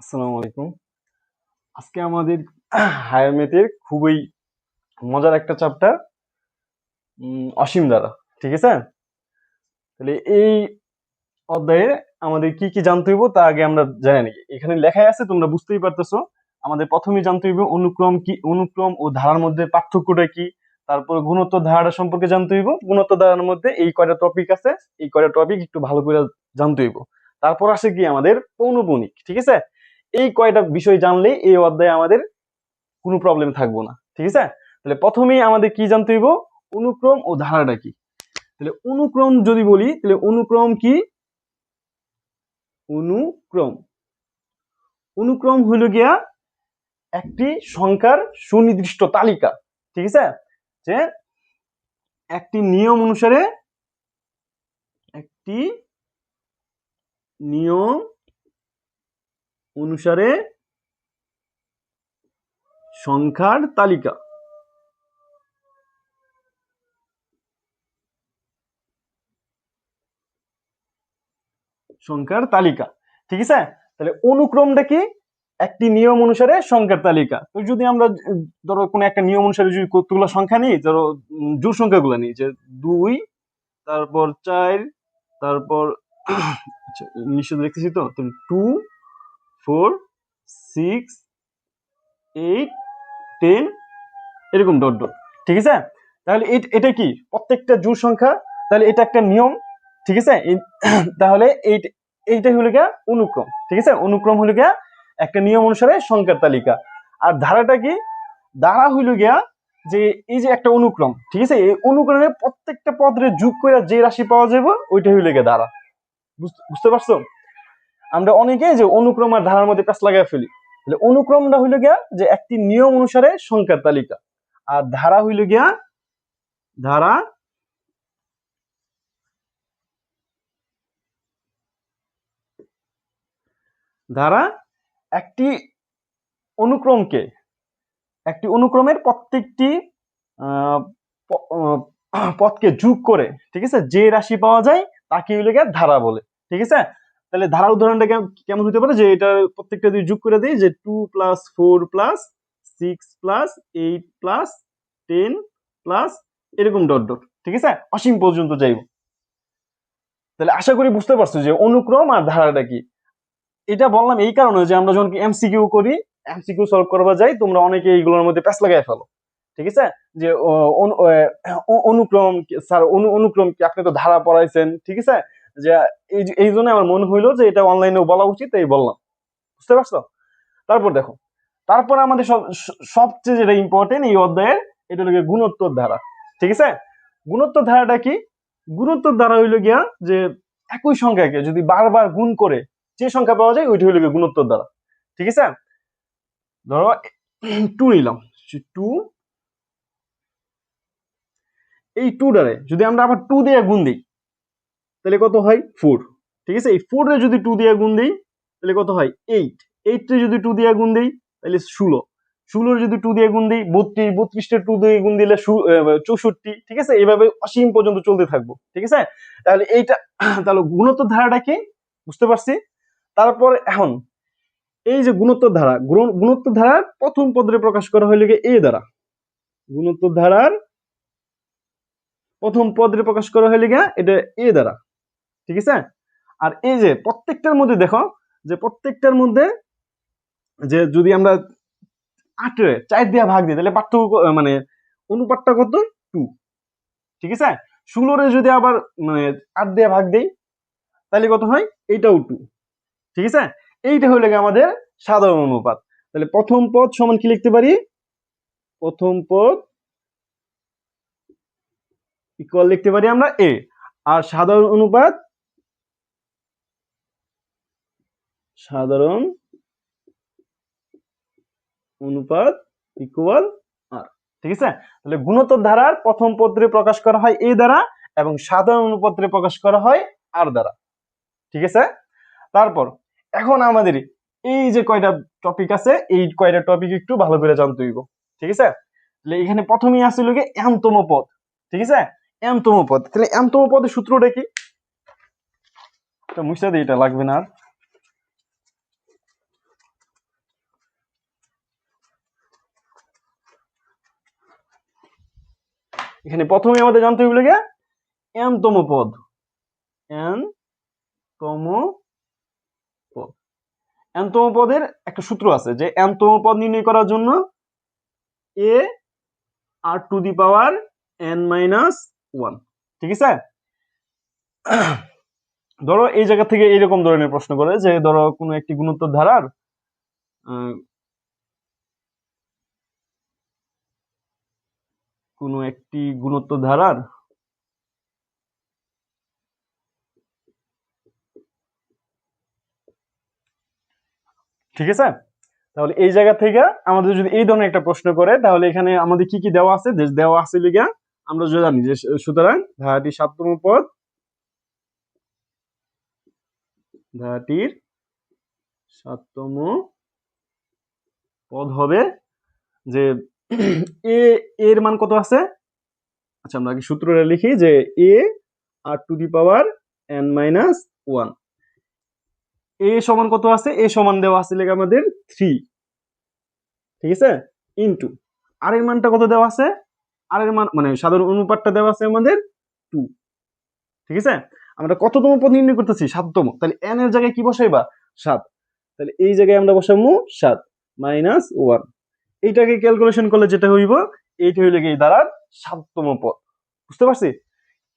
আসসালামু আলাইকুম। আজকে আমাদের হায়ার ম্যাথের খুবই মজার একটা চ্যাপ্টার, অসীম দ্বারা। ঠিক আছে? তাহলে এই অধ্যায়ে আমাদের কি কি জানতে হইব তা আগে আমরা জানি নিই। এখানে লেখাই আছে, তোমরা বুঝতেই পারতেছো। আমাদের প্রথমেই জানতে হইব অনুক্রম কি, অনুক্রম ও ধারার মধ্যে পার্থক্যটা কি। তারপর গুণোত্তর ধারাটা সম্পর্কে জানতে হইব। গুণোত্তর ধারার মধ্যে এই কয়টা টপিক আছে, এই কয়টা টপিক একটু ভালো করে জানতে হইব। তারপর আসে কি আমাদের পৌনঃপুনিক। ঠিক আছে? এই কয়টা বিষয় জানলেই এই অধ্যায়ে আমাদের কোনো প্রবলেম থাকবো না। ঠিক আছে? তাহলে প্রথমেই আমাদের কি জানতে হইব, অনুক্রম ও ধারাটা কি। তাহলে অনুক্রম যদি বলি, তাহলে অনুক্রম কি? অনুক্রম অনুক্রম হইল গিয়া একটি সংখ্যার সুনির্দিষ্ট তালিকা। ঠিক আছে? যে একটি নিয়ম অনুসারে, একটি নিয়ম অনুসারে সংখ্যার তালিকা। সংখ্যার তালিকা। ঠিক আছে? তাহলে অনুক্রমটা কি? একটি নিয়ম অনুসারে সংখ্যার তালিকা। তো যদি আমরা ধরো কোনো একটা নিয়ম অনুসারে যদি কতগুলো সংখ্যা নিই, ধরো জোড় সংখ্যাগুলো নিই, যে 2, তারপর 4, তারপর আচ্ছা নিশ্চয় দেখতেছি তো 2, 4, 6, 8, 10 এরকম ডট ডট। ঠিক আছে? তাহলে এটা কি? প্রত্যেকটা জোড় সংখ্যা। তাহলে এটা একটা নিয়ম। ঠিক আছে? তাহলে এইটাই হলো গিয়া অনুক্রম। ঠিক আছে? অনুক্রম হলো গিয়া একটা নিয়ম অনুসারে সংখ্যার তালিকা। আর ধারাটা কি? ধারা হইল গিয়া যে এই যে একটা অনুক্রম। ঠিক আছে? এই অনুক্রমে প্রত্যেকটা পদের যোগ করে যে রাশি পাওয়া যাবে ওইটা হইল গিয়া ধারা। বুঝতে পারছো? আমরা অনেকেই যে অনুক্রম আর ধারার মধ্যে প্যাঁচ লাগাই ফেলি। তাহলে অনুক্রমটা হইল গিয়া যে একটি নিয়ম অনুসারে সংখ্যার তালিকা। আর ধারা হইল গিয়া, ধারা ধারা একটি অনুক্রমকে, একটি অনুক্রমের প্রত্যেকটি পদকে যোগ করে, ঠিক আছে, যে রাশি পাওয়া যায় তাকে হইলে গিয়ে ধারা বলে। ঠিক আছে? তাহলে ধারার উদাহরণটা কেমন হতে পারে, যে এটা প্রত্যেকটা যদি যোগ করে দিই, যে 2 + 4 + 6 + 8 + 10 প্লাস এরকম ডট ডট। ঠিক আছে? অসীম পর্যন্ত যাইব। তাহলে আশা করি বুঝতে পারছো যে অনুক্রম আর ধারাটা কি। এটা বললাম এই কারণে যে আমরা যখন এমসিকিউ করি, এমসিকিউ সলভ করবা যাই, তোমরা অনেকে এইগুলোর মধ্যে প্যাচ লাগাই ফেলো। ঠিক আছে? যে অনুক্রম স্যার, অনুক্রম কি আপনি তো ধারা পড়াইছেন। ঠিক আছে? যে এই জন্য আমার মনে হইলো যে এটা অনলাইনেও বলা উচিত, এই বললাম। বুঝতে পারছো? তারপর দেখো, তারপর আমাদের সবচেয়ে যেটা ইম্পর্টেন্ট এই অধ্যায়ের, এটা হলো গুণোত্তর ধারা। ঠিক আছে? গুণোত্তর ধারাটা কি? গুণোত্তর ধারা হইলো গিয়া যে একই সংখ্যাকে যদি বারবার গুণ করে যে সংখ্যা পাওয়া যায় ওইটা হইলো গিয়ে গুণোত্তর ধারা। ঠিক আছে? ধরো 2 নিলাম, 2, এই 2 ডারে যদি আমরা আবার 2 দিয়ে গুণ দিই তাহলে কত হয়? 4। ঠিক আছে? এই 4 এ যদি 2 দিয়ে গুণ দিই তাহলে কত হয়? 8। 8 রে যদি 2 দিয়ে গুণ দিই তাহলে 16। 16 যদি 2 দিয়ে গুণ দিই 32। 32 টা 2 দিয়ে গুণ দিলে 64। ঠিক আছে? এইভাবে অসীম পর্যন্ত চলতে থাকবো। ঠিক আছে? তাহলে এইটা তাহলে গুণোত্তর ধারাটা কি বুঝতে পারছি। তারপর এখন এই যে গুণোত্তর ধারা, গুণোত্তর ধারার প্রথম পদে প্রকাশ করা হইল গিয়ে এ দ্বারা। গুণোত্তর ধারার প্রথম পদে প্রকাশ করা হইল গিয়া এটা এ দ্বারা। ঠিক আছে? আর এই যে প্রত্যেকটার মধ্যে দেখো, যে প্রত্যেকটার মধ্যে যে যদি আমরা 8 রে 4 দিয়ে ভাগ দিই তাহলে পার্থক্য মানে অনুপাতটা কত? 2। ঠিক আছে? 16 রে যদি আবার মানে 8 দিয়ে ভাগ দেই তাহলে কত হয়? এইটাও 2। ঠিক আছে? এইটা হইল গিয়ে আমাদের সাধারণ অনুপাত। তাহলে প্রথম পদ সমান কি লিখতে পারি? প্রথম পদ ইকুয়াল লিখতে পারি আমরা এ। আর সাধারণ অনুপাত, সাধারণ অনুপাত ইকুয়াল আর। ঠিক আছে? তাহলে গুণোত্তর ধারার প্রথম পদে প্রকাশ করা হয় এ দ্বারা এবং সাধারণ অনুপাতে প্রকাশ করা হয় আর দ্বারা। ঠিক আছে? তারপর এখন আমাদের এই যে কয়টা টপিক আছে এই কয়টা টপিক একটু ভালো করে জানতে হইব। ঠিক আছে? তাহলে এখানে প্রথমেই আছে লগে এমতম পদ। ঠিক আছে? এমতম পদ। তাহলে এমতম পদের সূত্রটা কি? এটা মুছে দিই, এটা লাগবে না আর। এখানে প্রথমে আমাদের জানতে হবে গিয়ে n তম পদ, n তম পদ। n তম পদের একটা সূত্র আছে যে n তম পদ নির্ণয় করার জন্য a r two the power n-1, ঠিক আছে। ধরো এই জায়গা থেকে এইরকম ধরনের প্রশ্ন করে যে ধরো কোনো একটি গুণোত্তর ধারার কোনো একটি গুণোত্তর ধারার ঠিক আছে, তাহলে এই জায়গা থেকে আমাদের যদি এই ধরনের একটা প্রশ্ন করে তাহলে এখানে আমাদের কি কি দেওয়া আছে, দেওয়া আছে লিগা আমরা যদি জানি যে সুতরাং ধারাটির 7তম পদ, ধারাটির 7তম পদ হবে যে এ এর মান কত আছে। আচ্ছা আমরা আগে সূত্রটা লিখি যে a r two the power n-1, এ সমান কত আছে, এ সমান দেওয়া আছে লেগে আমাদের 3, ঠিক আছে, ইনটু আর এর মানটা কত দেওয়া আছে, আর এর মান মানে সাধারণ অনুপাতটা দেওয়া আছে আমাদের 2, ঠিক আছে। আমরা কততম পদ নির্ণয় করতেছি, 7তম, তাহলে n এর জায়গায় কি বসাইবা 7, তাহলে এই জায়গায় আমরা বসাবো 7 - 1, এইটাকে ক্যালকুলেশন করলে যেটা হইব এইটা হইলে কি দাঁড়ার 7তম পদ, বুঝতে পারছি।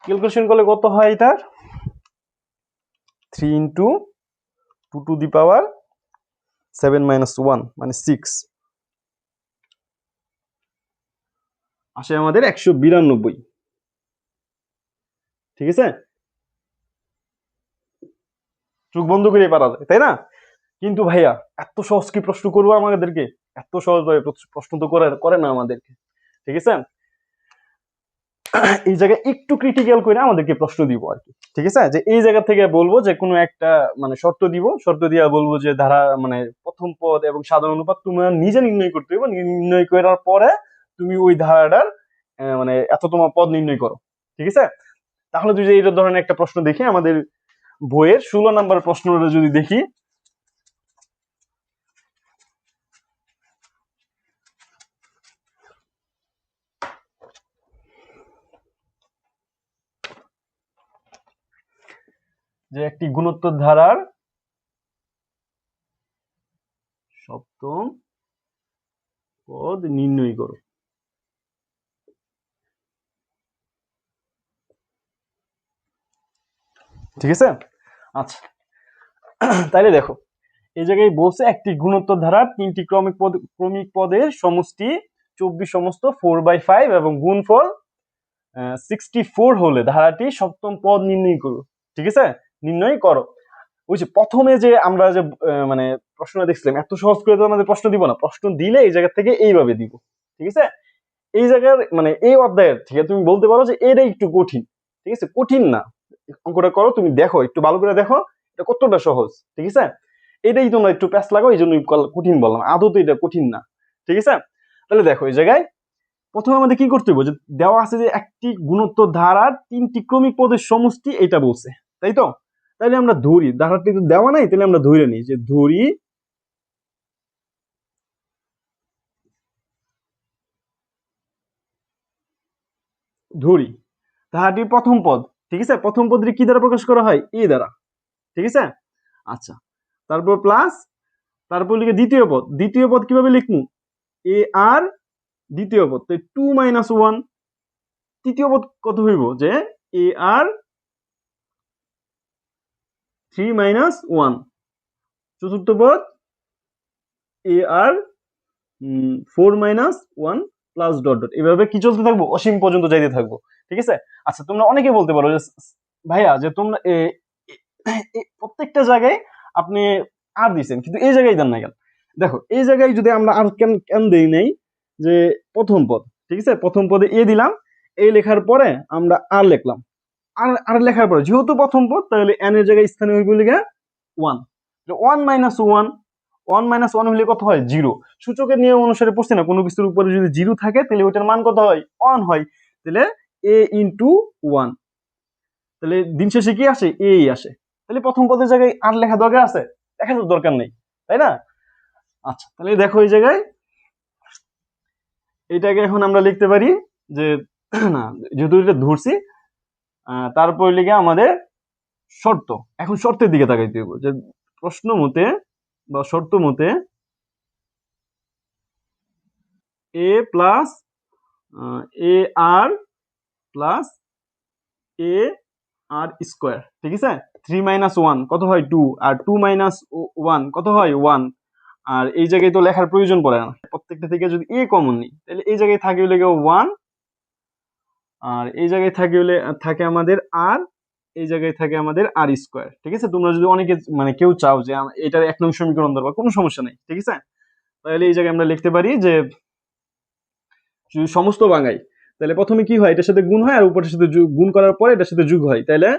ক্যালকুলেশন করলে কত হয় এটার 3 × 2 টু দি পাওয়ার 7 - 1 মানে 6 আসে আমাদের 192, ঠিক আছে। চোখ বন্ধ করে পারা যায় তাই না, কিন্তু ভাইয়া এত সহজ কি প্রশ্ন করবো আমাদেরকে, এত সহজ ভাবে প্রশ্ন তো করে না আমাদেরকে, ঠিক আছে। এই জায়গায় একটু ক্রিটিক্যাল করে আমাদেরকে প্রশ্ন দিব আর কি, ঠিক আছে। যে এই জায়গা থেকে বলবো যে কোনো একটা মানে শর্ত দিব, শর্ত দিয়ে বলবো যে ধারা মানে প্রথম পদ এবং সাধারণ অনুপাত তোমার নিজে নির্ণয় করতে হবে, নির্ণয় করার পরে তুমি ওই ধারাটার মানে এততম পদ নির্ণয় করো, ঠিক আছে। তাহলে যদি এই ধরনের একটা প্রশ্ন দেখি আমাদের বইয়ের 16 নাম্বার প্রশ্নটা যদি দেখি, যে একটি গুণোত্তর ধারার সপ্তম পদ নির্ণয় করো, ঠিক আছে। আচ্ছা তাইলে দেখো এই জায়গায় বলছে একটি গুণোত্তর ধারার 3টি ক্রমিক পদের সমষ্টি 24 সমস্ত 4/5 এবং গুণফল 64 হলে ধারাটি সপ্তম পদ নির্ণয় করো, ঠিক আছে, নির্ণয় করো। ওই যে প্রথমে যে আমরা যে মানে প্রশ্নটা দেখছিলাম এত সহজ করে তো আমাদের প্রশ্ন দিব না, প্রশ্ন দিলে এই জায়গা থেকে এইভাবে দিব, ঠিক আছে। এই জায়গার মানে এই অধ্যায়ের ঠিক আছে তুমি বলতে পারো যে এটা একটু কঠিন, ঠিক আছে, কঠিন না, অঙ্কটা করো তুমি দেখো একটু ভালো করে দেখো এটা কতটা সহজ, ঠিক আছে। এটাই তোমরা একটু প্যাচ লাগো এই জন্য কঠিন বললাম, আদৌ তো এটা কঠিন না, ঠিক আছে। তাহলে দেখো এই জায়গায় প্রথমে আমাদের কি করতে হবে, যে দেওয়া আছে যে একটি গুণোত্তর ধারার 3টি ক্রমিক পদের সমষ্টি এটা বলছে, তাই তো। তাহলে আমরা ধরি ধারাটি তো দেওয়া নাই, তাহলে আমরা ধরে নিই যে ধরি ধারাটির প্রথম পদ, ঠিক আছে, প্রথম পদটি কি দ্বারা প্রকাশ করা হয়, এ দ্বারা, ঠিক আছে। আচ্ছা তারপর প্লাস, তারপর লিখে দ্বিতীয় পদ কিভাবে লিখবো, এ আর দ্বিতীয় পদ 2 - 1, তৃতীয় পদ কত হইব যে এ আর 3 - 1, চতুর্থ পদ এ আর 4 - 1 প্লাস ডট ডট, এভাবে কি চলতে থাকবো অসীম পর্যন্ত যাইতে থাকবো, ঠিক আছে। আচ্ছা তোমরা অনেকে বলতে পারো যে ভাইয়া যে তোমরা প্রত্যেকটা জায়গায় আপনি আর দিচ্ছেন কিন্তু এই জায়গায় দেন না কেন। দেখো এই জায়গায় যদি আমরা আর কেন কেন দেই নাই, যে প্রথম পদ, ঠিক আছে, প্রথম পদে এ দিলাম, এই লেখার পরে আমরা আর লিখলাম, আর লেখার পরে যেহেতু প্রথম পদ তাহলে এন এর জায়গায় স্থানে হইব লিখা 1, 1 - 1, 1 - 1 হলে কত হয় 0, সূচকের নিয়ম অনুসারে পড়ছি না কোনো কিছুর উপরে যদি 0 থাকে তাহলে ওইটার মান কত হয় 1 হয়, তাহলে a × 1, তাহলে দিন শেষে কি আসে এই আসে, তাহলে প্রথম পদের জায়গায় আর লেখা দরকার আছে, লেখা তো দরকার নেই, তাই না। আচ্ছা তাহলে দেখো এই জায়গায় এটাকে এখন আমরা লিখতে পারি যে না, যেহেতু এটা ধরছি, তারপর লিগে আমাদের শর্ত। এখন শর্তের দিকে তাকাইতে হইব যে প্রশ্ন মতে বা শর্ত মতে এ প্লাস এ আর প্লাস এ আর স্কোয়ার, ঠিক আছে? 3 - 1 কত হয় 2, আর 2 - 1 কত হয় 1। আর এই জায়গায় তো লেখার প্রয়োজন পড়ে না, প্রত্যেকটা থেকে যদি এ কমন নিই তাহলে এই জায়গায় থাকে হলে 1, আর এই জায়গায় থাকে হলে থাকে আমাদের আর, এই জায়গায় থাকে আমাদের আর স্কোয়ার, ঠিক আছে? তোমরা যদি অনেকে মানে কেউ চাও যে এটার 1 নং সমীকরণ ধরবা, কোনো সমস্যা নেই, ঠিক আছে? তাহলে এই জায়গায় আমরা লিখতে পারি যে যদি সমস্ত ভাঙাই তাহলে প্রথমে কি হয়, এটার সাথে গুণ হয় আর উপরের সাথে গুণ করার পরে এটার সাথে যোগ হয়, তাহলে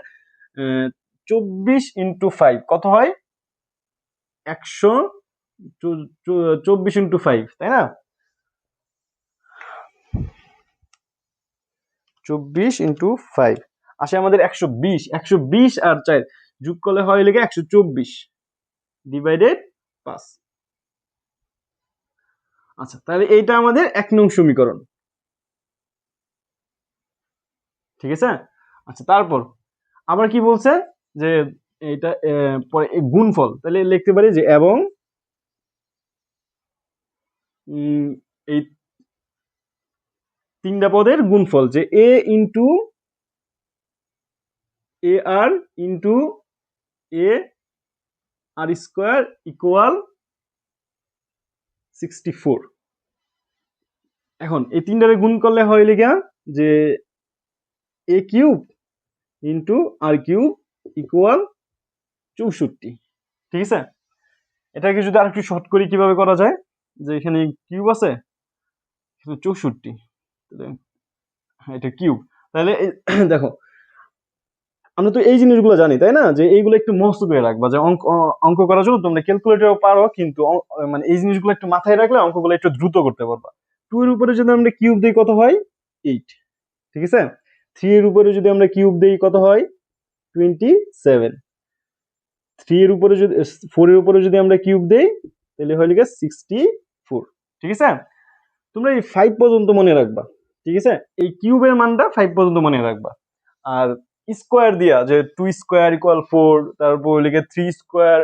24 × 5 কত হয় 100, 24 × 5, তাই না? 24 × 5 আসে আমাদের 120। 120 আর 4 যোগ করলে হয় লেগে 124 ডিভাইডেড 5। আচ্ছা, তাহলে এইটা আমাদের 1 নং সমীকরণ, ঠিক আছে? আচ্ছা, তারপর আবার কি বলছে যে এইটা পরে গুণফল, তাহলে লিখতে পারি যে এবং এই তিনটা পদের গুণফল, যে এ ইন্টু এ আর ইন্টু এ আর স্কোয়ার ইকুয়াল 64। এখন এই তিনটারে গুণ করলে হয় লিগা যে এ কিউব ইন্টু আর কিউব ইকুয়াল 64, ঠিক আছে? এটাকে যদি আর একটু শর্ট করি কিভাবে করা যায়, যে এখানে কিউব আছে 64, এটা কিউব। তাহলে দেখো আমরা তো এই জিনিসগুলো জানি, তাই না? যে এইগুলো একটু মস্ত করে রাখবা, যে অঙ্ক অঙ্ক করার জন্য তোমরা ক্যালকুলেটরও পারো, কিন্তু মানে এই জিনিসগুলো একটু মাথায় রাখলে অঙ্কগুলো একটু দ্রুত করতে পারবা। 2 এর উপরে যদি আমরা কিউব দিই কত হয় 8, ঠিক আছে? 3 এর উপরে যদি আমরা কিউব দিই কত হয় 27, 3 এর উপরে যদি 4 এর উপরে যদি আমরা কিউব দেই তাহলে হয় লিখে 64, ঠিক আছে? তোমরা এই 5 পর্যন্ত মনে রাখবা, ঠিক আছে? এই কিউবের মানটা 5 পর্যন্ত মনে রাখবা। আর স্কোয়ার দিয়া যে 2 স্কোয়ার ইকুয়াল 4, তারপর লিখে 3 স্কোয়ার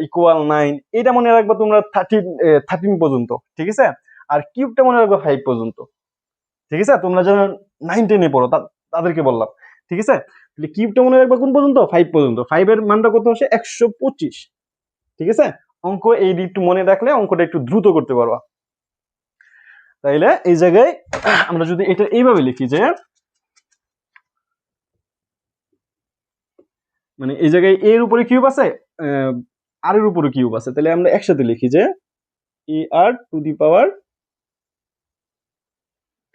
ইকুয়াল 9, এটা মনে রাখবা তোমরা 13 পর্যন্ত, ঠিক আছে? আর কিউবটা মনে রাখবা 5 পর্যন্ত, ঠিক আছে? তোমরা যারা 9 10 পড়ো তাদেরকে বললাম, ঠিক আছে? তাহলে কিউবটা মনে রাখবা কোন পর্যন্ত 5 পর্যন্ত। 5 এর মানটা কত আসে 125, ঠিক আছে? অঙ্ক এই একটু মনে রাখলে অঙ্কটা একটু দ্রুত করতে পারবা। তাইলে এই জায়গায় আমরা যদি এটা এইভাবে লিখি যে মানে এই জায়গায় এর উপরে কিউব আছে, আর এর উপরে কিউব আছে, তাহলে আমরা একসাথে লিখি যে এ আর টু দি পাওয়ার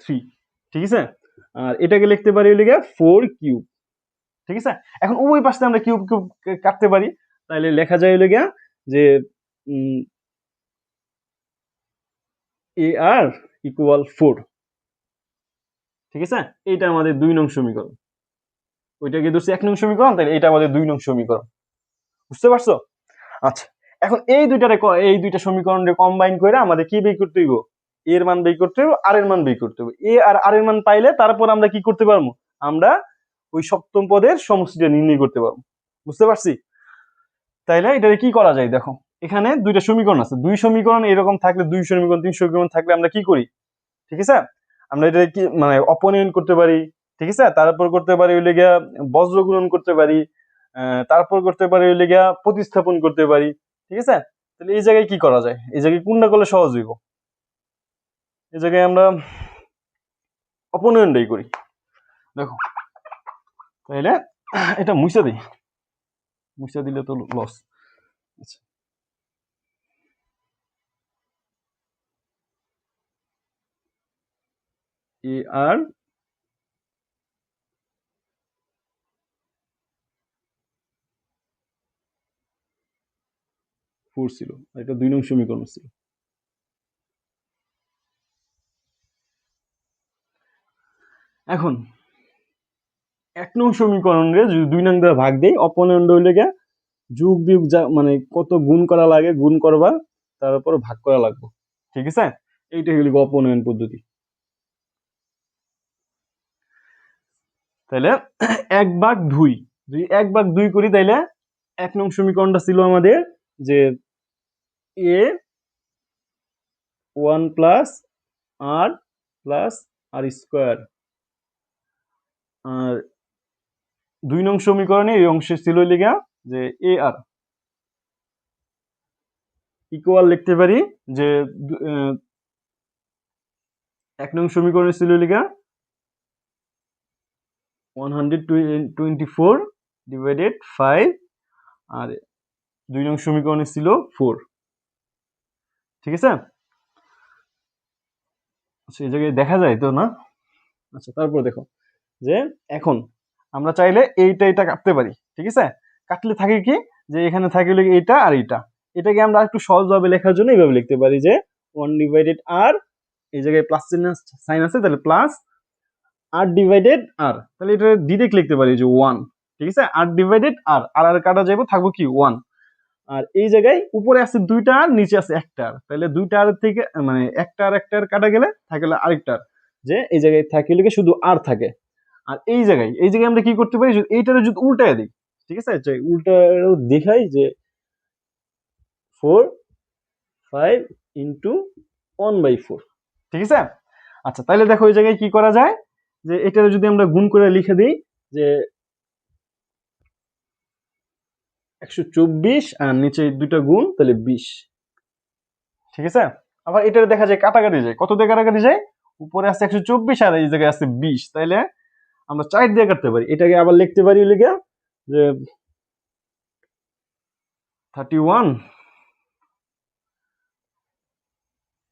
3, ঠিক আছে? আর এটাকে লিখতে পারি লিখে 4 কিউব, ঠিক আছে? এখন উভয় পাশে আমরা কিউব কিউব কাটতে পারি, তাহলে লেখা যায় লিখে যে এ আর ইকুয়াল 4, ঠিক আছে? এইটা আমাদের 2 নং সমীকরণ। ওইটাকে ধরছি 1 নং সমীকরণ, তাহলে এটা আমাদের 2 নং সমীকরণ। বুঝতে পারছো? আচ্ছা, এখন এই দুইটা সমীকরণকে কম্বাইন করে আমাদের কি বের করতে হইব, এর মান বের করতে হবে, আর এর মান বের করতে হবে। এ আর আর এর মান পাইলে তারপর আমরা কি করতে পারবো, আমরা ওই সপ্তম পদের সমষ্টিটা নির্ণয় করতে পারবো। বুঝতে পারছি? তাইলে এটা কি করা যায়, দেখো এখানে দুইটা সমীকরণ আছে, দুই সমীকরণ এরকম থাকলে, 2 সমীকরণ 3 সমীকরণ থাকলে আমরা কি করি, ঠিক আছে? আমরা এটা কি মানে অপনয়ন করতে পারি, ঠিক আছে? তারপর করতে পারি ওই লেগা বজ্র গুণন করতে পারি, তারপর করতে পারি ওই লেগা প্রতিস্থাপন করতে পারি, ঠিক আছে? তাহলে এই জায়গায় কি করা যায়, এই জায়গায় কোনটা করলে সহজ হইব, এই জায়গায় আমরা অপনয়নটাই করি। দেখো তাহলে এটা মুছে দিই, মুছে দিলে তো লস। আচ্ছা, এ আর 4 ছিল, এটা 2 নং সমীকরণ ছিল। এখন 1 নং সমীকরণে যদি 2 নং দ্বারা ভাগ দেই, অপনয়ন হইলে গিয়া যোগ বিয়োগ যা মানে কত গুণ করা লাগে গুণ করবা, তার উপর ভাগ করা লাগবে, ঠিক আছে? এইটা হইল অপনয়ন পদ্ধতি। তাহলে 1/2 যদি 1/2 করি তাইলে 1 নং সমীকরণটা ছিল আমাদের যে a 1 plus r plus r square, আর 2 নং সমীকরণে এই অংশে ছিল লিগা যে এ আর ইকুয়াল লিখতে পারি যে 1 নং সমীকরণে ছিল লিগা 124 ডিভাইডেড 5, আর 2 নং সমীকরণে ছিল 4। ঠিক আছে, আচ্ছা এই জায়গায় দেখা যায় তো না? আচ্ছা তারপর দেখো যে এখন আমরা চাইলে এইটা কাটতে পারি। ঠিক আছে, কাটলে থাকে কি যে এখানে থাকে এইটা আর এইটা, এটাকে আমরা একটু সহজভাবে লেখার জন্য এইভাবে লিখতে পারি যে 1 ডিভাইডেড আর, এই জায়গায় প্লাস সাইন আছে তাহলে প্লাস আর ডিভাইডেড আর, তাহলে এটা ডিরেক্ট লিখতে পারি যে 1। ঠিক আছে, আর ডিভাইডেড আর আর কাটা যাবো, থাকবো কি 1। আর এই জায়গায় উপরে আছে 2টা আর নিচে আছে 1টা আর, তাহলে 2টা আর থেকে মানে একটা আর কাটা গেলে থাকে আরেকটা আর, যে এই জায়গায় থাকে লিখে শুধু আর থাকে। আর এই জায়গায় আমরা কি করতে পারি, এইটারে যদি উল্টায় দিই, ঠিক আছে, উল্টাও দেখাই যে 4 5 ইন্টু 1/4। ঠিক আছে, আচ্ছা তাহলে দেখো এই জায়গায় কি করা যায় যে এটারে যদি আমরা গুণ করে লিখে দিই যে 124 আর নিচে 2টা গুণ তাহলে 20। ঠিক আছে, আবার এটারে দেখা যায় কাটাকাটি যায়, কত দিয়ে কাটাকাটি যায়, উপরে আছে 124 আর এই জায়গায় আছে 20, তাইলে আমরা 4 দিয়ে কাটতে পারি। এটাকে আবার লিখতে পারি লিখে যে 31,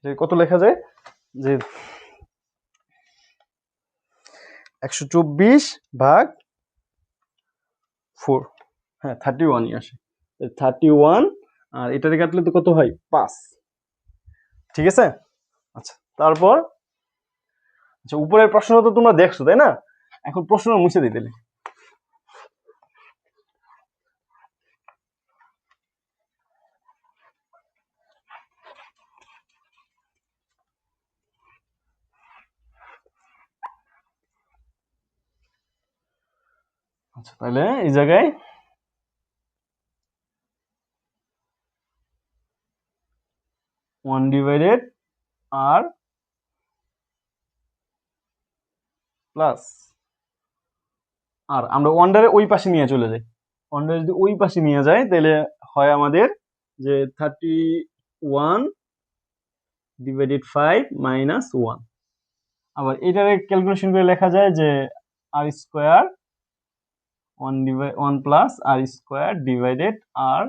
যে কত লেখা যায় যে 124 ভাগ 4, হ্যাঁ 31ই আসে, 31, আর এটারে কাটলে তো কত হয় 5। ঠিক আছে, আচ্ছা তারপর আচ্ছা উপরের প্রশ্নটা তো তোমরা দেখছো তাই না, এখন প্রশ্ন মুছে দিতে। আচ্ছা তাহলে এই জায়গায় ওয়ান ডিভাইডেড আর প্লাস আর, আমরা ওয়ানডারে ওই পাশে নিয়ে চলে যাই, ওয়ানডারে যদি ওই পাশে নিয়ে যায় তাহলে হয় আমাদের যে 31 ডিভাইডেড 5 মাইনাস 1। আবার এটারে ক্যালকুলেশন করে লেখা যায় যে আর স্কোয়ার 1 প্লাস আর স্কোয়ার ডিভাইডেড আর,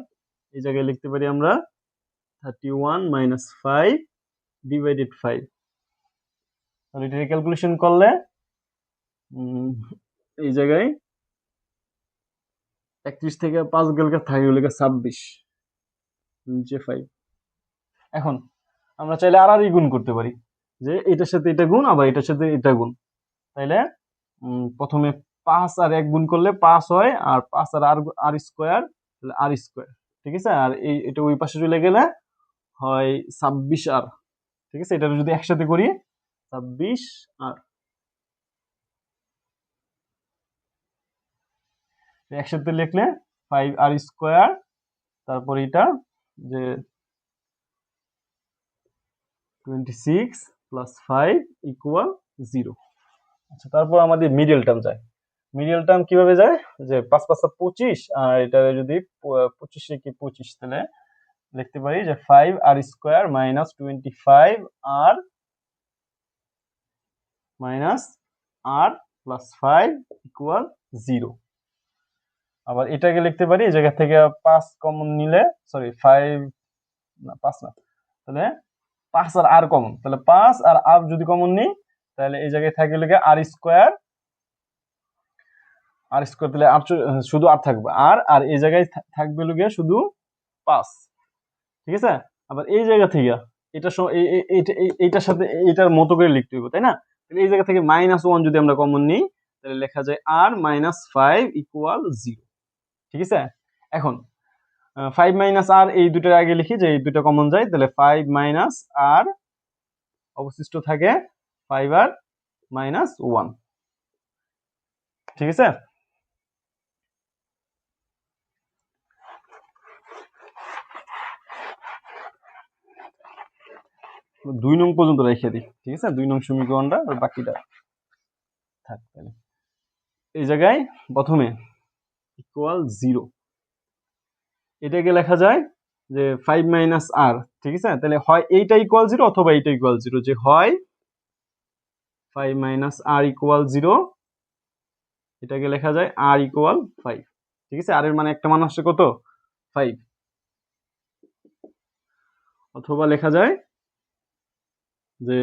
এই জায়গায় লিখতে পারি আমরা 31 মাইনাস 5 ডিভাইডেড 5। তাহলে এটা ক্যালকুলেশন করলে এই জায়গায় 31 থেকে 5 গেলে থাকে 26, নিচে 5। এখন আমরা চাইলে আর গুণ করতে পারি যে এটার সাথে এটা গুণ, আবার এটার সাথে এটা গুণ, তাইলে প্রথমে 5 আর 1 গুণ করলে 5 হয়, আর 5 আর আর স্কোয়ার তাহলে আর স্কোয়ার। ঠিক আছে, আর এটা ওই পাশে চলে গেলে হয় 26 আর। ঠিক আছে, এটা যদি একসাথে করি 26 আর, একসাথে লিখলে 5 আর স্কোয়ার, তারপর এটা যে 26 প্লাস 5 ইকুয়াল 0। আচ্ছা তারপর আমাদের মিডল টার্ম যায়, মিডল টার্ম কিভাবে যায় যে 5 5 25, আর এটা যদি 25 কি 25, তাহলে লিখতে পারি যে 5 আর স্কোয়ার মাইনাস 25 আর মাইনাস আর প্লাস 5 ইকুয়াল 0। আবার এটাকে লিখতে পারি এই জায়গা থেকে 5 কমন নিলে, সরি 5 না 5 না, তাহলে 5 আর কমন, তাহলে 5 আর আর যদি কমন নিই তাহলে এই জায়গায় থাকে লিখে আর স্কোয়ার, তাহলে আর শুধু আর থাকবে আর, আর এই জায়গায় থাকবে লিখে শুধু 5। ঠিক আছে, আবার এই জায়গা থেকে এটা এইটার সাথে এইটার মতো করে লিখতে হবে তাই না, তাহলে এই জায়গা থেকে -1 যদি আমরা কমন নিই তাহলে লেখা যায় আর মাইনাস 5 ইকুয়াল 0। ঠিক আছে, এখন 5 মাইনাস আর এই দুটোর আগে লিখি যে এই দুটো কমন যায়, তাহলে 5 মাইনাস আর অবশিষ্ট থাকে 5 আর মাইনাস 1। ঠিক আছে, দুই নং পর্যন্ত রেখে দিই। ঠিক আছে, 2 নং সমীকরণটা আর বাকিটা থাক। তাহলে এই জায়গায় প্রথমে ইকুয়াল 0, এটাকে লেখা যায় যে 5 মাইনাস আর। ঠিক আছে, তাহলে হয় এইটা ইকুয়াল 0 অথবা এইটা ইকুয়াল 0, যে হয় 5 মাইনাস আর ইকুয়াল 0, এটাকে লেখা যায় আর ইকুয়াল 5। ঠিক আছে, আর এর মানে একটা মান আসছে কত, 5। অথবা লেখা যায় যে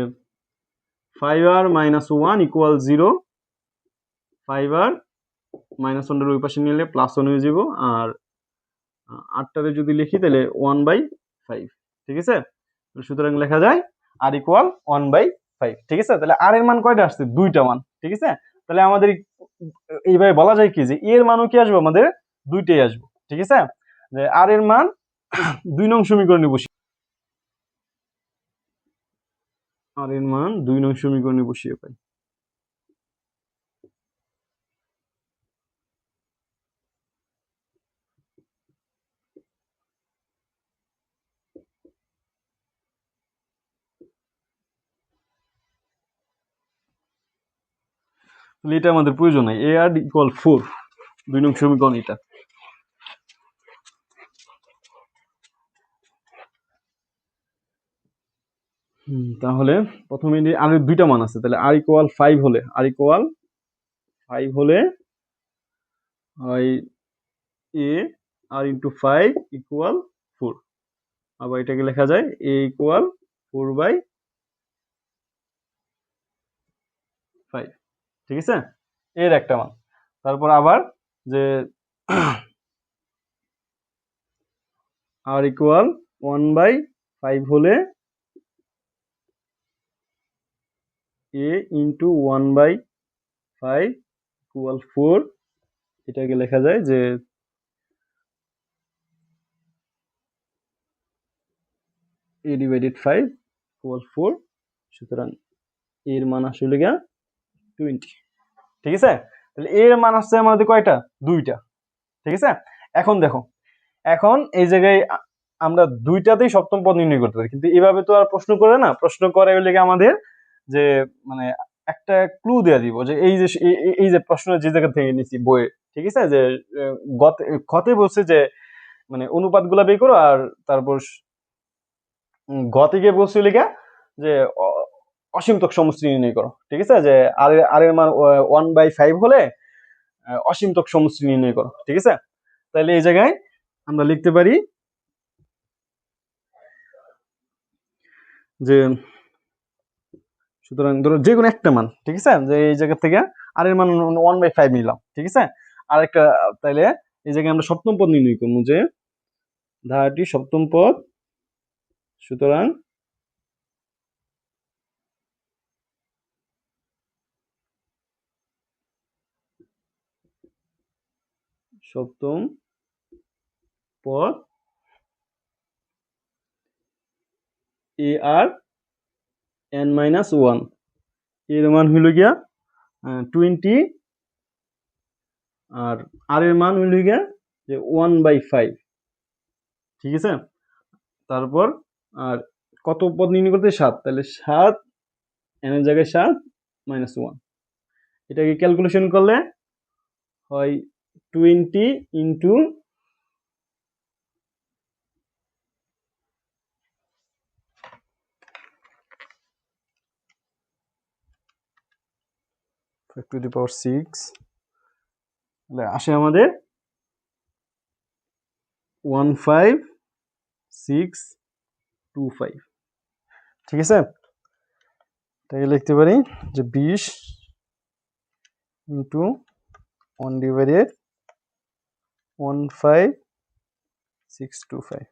5r minus 1 equal 0, 5r minus 1 ওই পাশে নিলে প্লাস 1 হয়ে যাব, আর 8টারে যদি লিখি তাহলে 1/5। ঠিক আছে, সুতরাং লেখা যায় আর ইকুয়াল 1/5। ঠিক আছে, তাহলে আর এর মান কয়টা আসছে, দুইটা মান। ঠিক আছে, তাহলে আমাদের এইভাবে বলা যায় কি যে এর মানও কি আসবে, আমাদের দুইটাই আসবে। ঠিক আছে, যে আর এর মান 2 নং সমীকরণে বসিয়ে, আর এর মান 2 নং সমীকরণে বসিয়ে পাই। তাহলে এটা আমাদের প্রয়োজন নাই, এ আর ইকুয়াল 4, 2 নং সমীকরণ এটা। তাহলে প্রথমে আর দুইটা মান আছে, তাহলে আর ইকুয়াল 5 হলে, আর ইকুয়াল 5 হলে হয় এ আর ইন্টু 5 ইকুয়াল 4, আবার এটাকে লেখা যায় এ ইকুয়াল 4/5। ঠিক আছে, এর একটা মান। তারপর আবার যে আর ইকুয়াল 1/5 হলে এ ইন্টু 1/5 ইকুয়াল 4, এটাকে লেখা যায় যে a ডিভাইডেড 5 ইকুয়াল 4, সুতরাং এর মান আসলে গিয়া 20। ঠিক আছে, তাহলে এর মান আসছে আমাদের কয়টা, দুইটা। ঠিক আছে, এখন দেখো, এখন এই জায়গায় আমরা দুইটাতেই সপ্তম পদ নির্ণয় করতে পারি, কিন্তু এভাবে তো আর প্রশ্ন করে না। প্রশ্ন করে হলে আমাদের যে মানে একটা ক্লু দেয়া দিব যে এই যে প্রশ্ন যে জায়গা থেকে নিছি বইয়ে। ঠিক আছে, যে গতে বলছে যে মানে অনুপাত গুলা বের করো, আর তারপর গতে গিয়ে বলছে লিখা যে অসীমতক সমষ্টি নির্ণয় করো। ঠিক আছে, যে আর এর মান 1/5 হলে অসীমতক সমষ্টি নির্ণয় করো। ঠিক আছে, তাহলে এই জায়গায় আমরা লিখতে পারি যে সুতরাং ধরো যে কোনো একটা মান। ঠিক আছে, যে এই জায়গা থেকে আর এর মান 1/5 নিলাম। ঠিক আছে, আর একটা, তাইলে এই জায়গায় আমরা সপ্তম পদ নির্ণয় করবো, যে ধারাটি সপ্তম পদ, সুতরাং সপ্তম পদ এ আর n মাইনাস 1, এর মান হইল গিয়া 20, আর এর মান হইল গিয়া যে 1/5। ঠিক আছে, তারপর আর কত পদ নির্ণয় করতে, 7, তাহলে 7 n এর জায়গায় 7 মাইনাস 1, এটাকে ক্যালকুলেশন করলে হয় 20 ইন্টু 5⁶, আসে আমাদের 15625। ঠিক আছে, তাকে লিখতে পারি যে 20 ইন্টু 1 ডিভাইডেড 15625,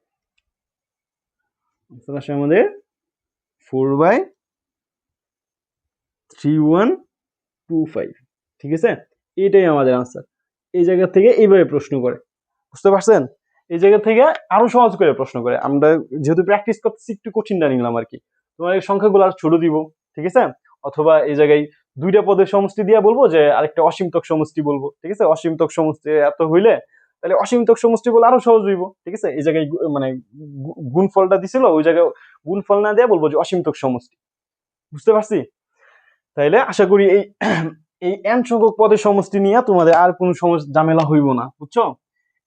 আসে আমাদের 4/3125। ঠিক আছে, এটাই আমাদের আনসার। এই জায়গা থেকে এইভাবে প্রশ্ন করে, বুঝতে পারছেন? এই জায়গা থেকে আরো সহজ করে প্রশ্ন করে। আমরা যেহেতু প্র্যাকটিস করতেছি একটু কঠিনটা নিলাম আর কি। তোমার এই সংখ্যাগুলো আর ছোট দিব। ঠিক আছে, অথবা এই জায়গায় দুইটা পদের সমষ্টি দিয়ে বলবো যে আরেকটা অসীমতক সমষ্টি বলবো, ঠিক আছে? অসীমতক সমষ্টি এত হইলে তাহলে অসীমতক সমষ্টি বলে আরো সহজ হইব, ঠিক আছে? এই জায়গায় মানে গুণফলটা দিছিল, ওই জায়গায় গুণফল না দিয়ে বলবো যে অসীমতক সমষ্টি। বুঝতে পারছি? তাইলে আশা করি এই এই n সংখ্যক পদের সমষ্টি নিয়ে তোমাদের আর কোনো ঝামেলা হইব না, বুঝছো?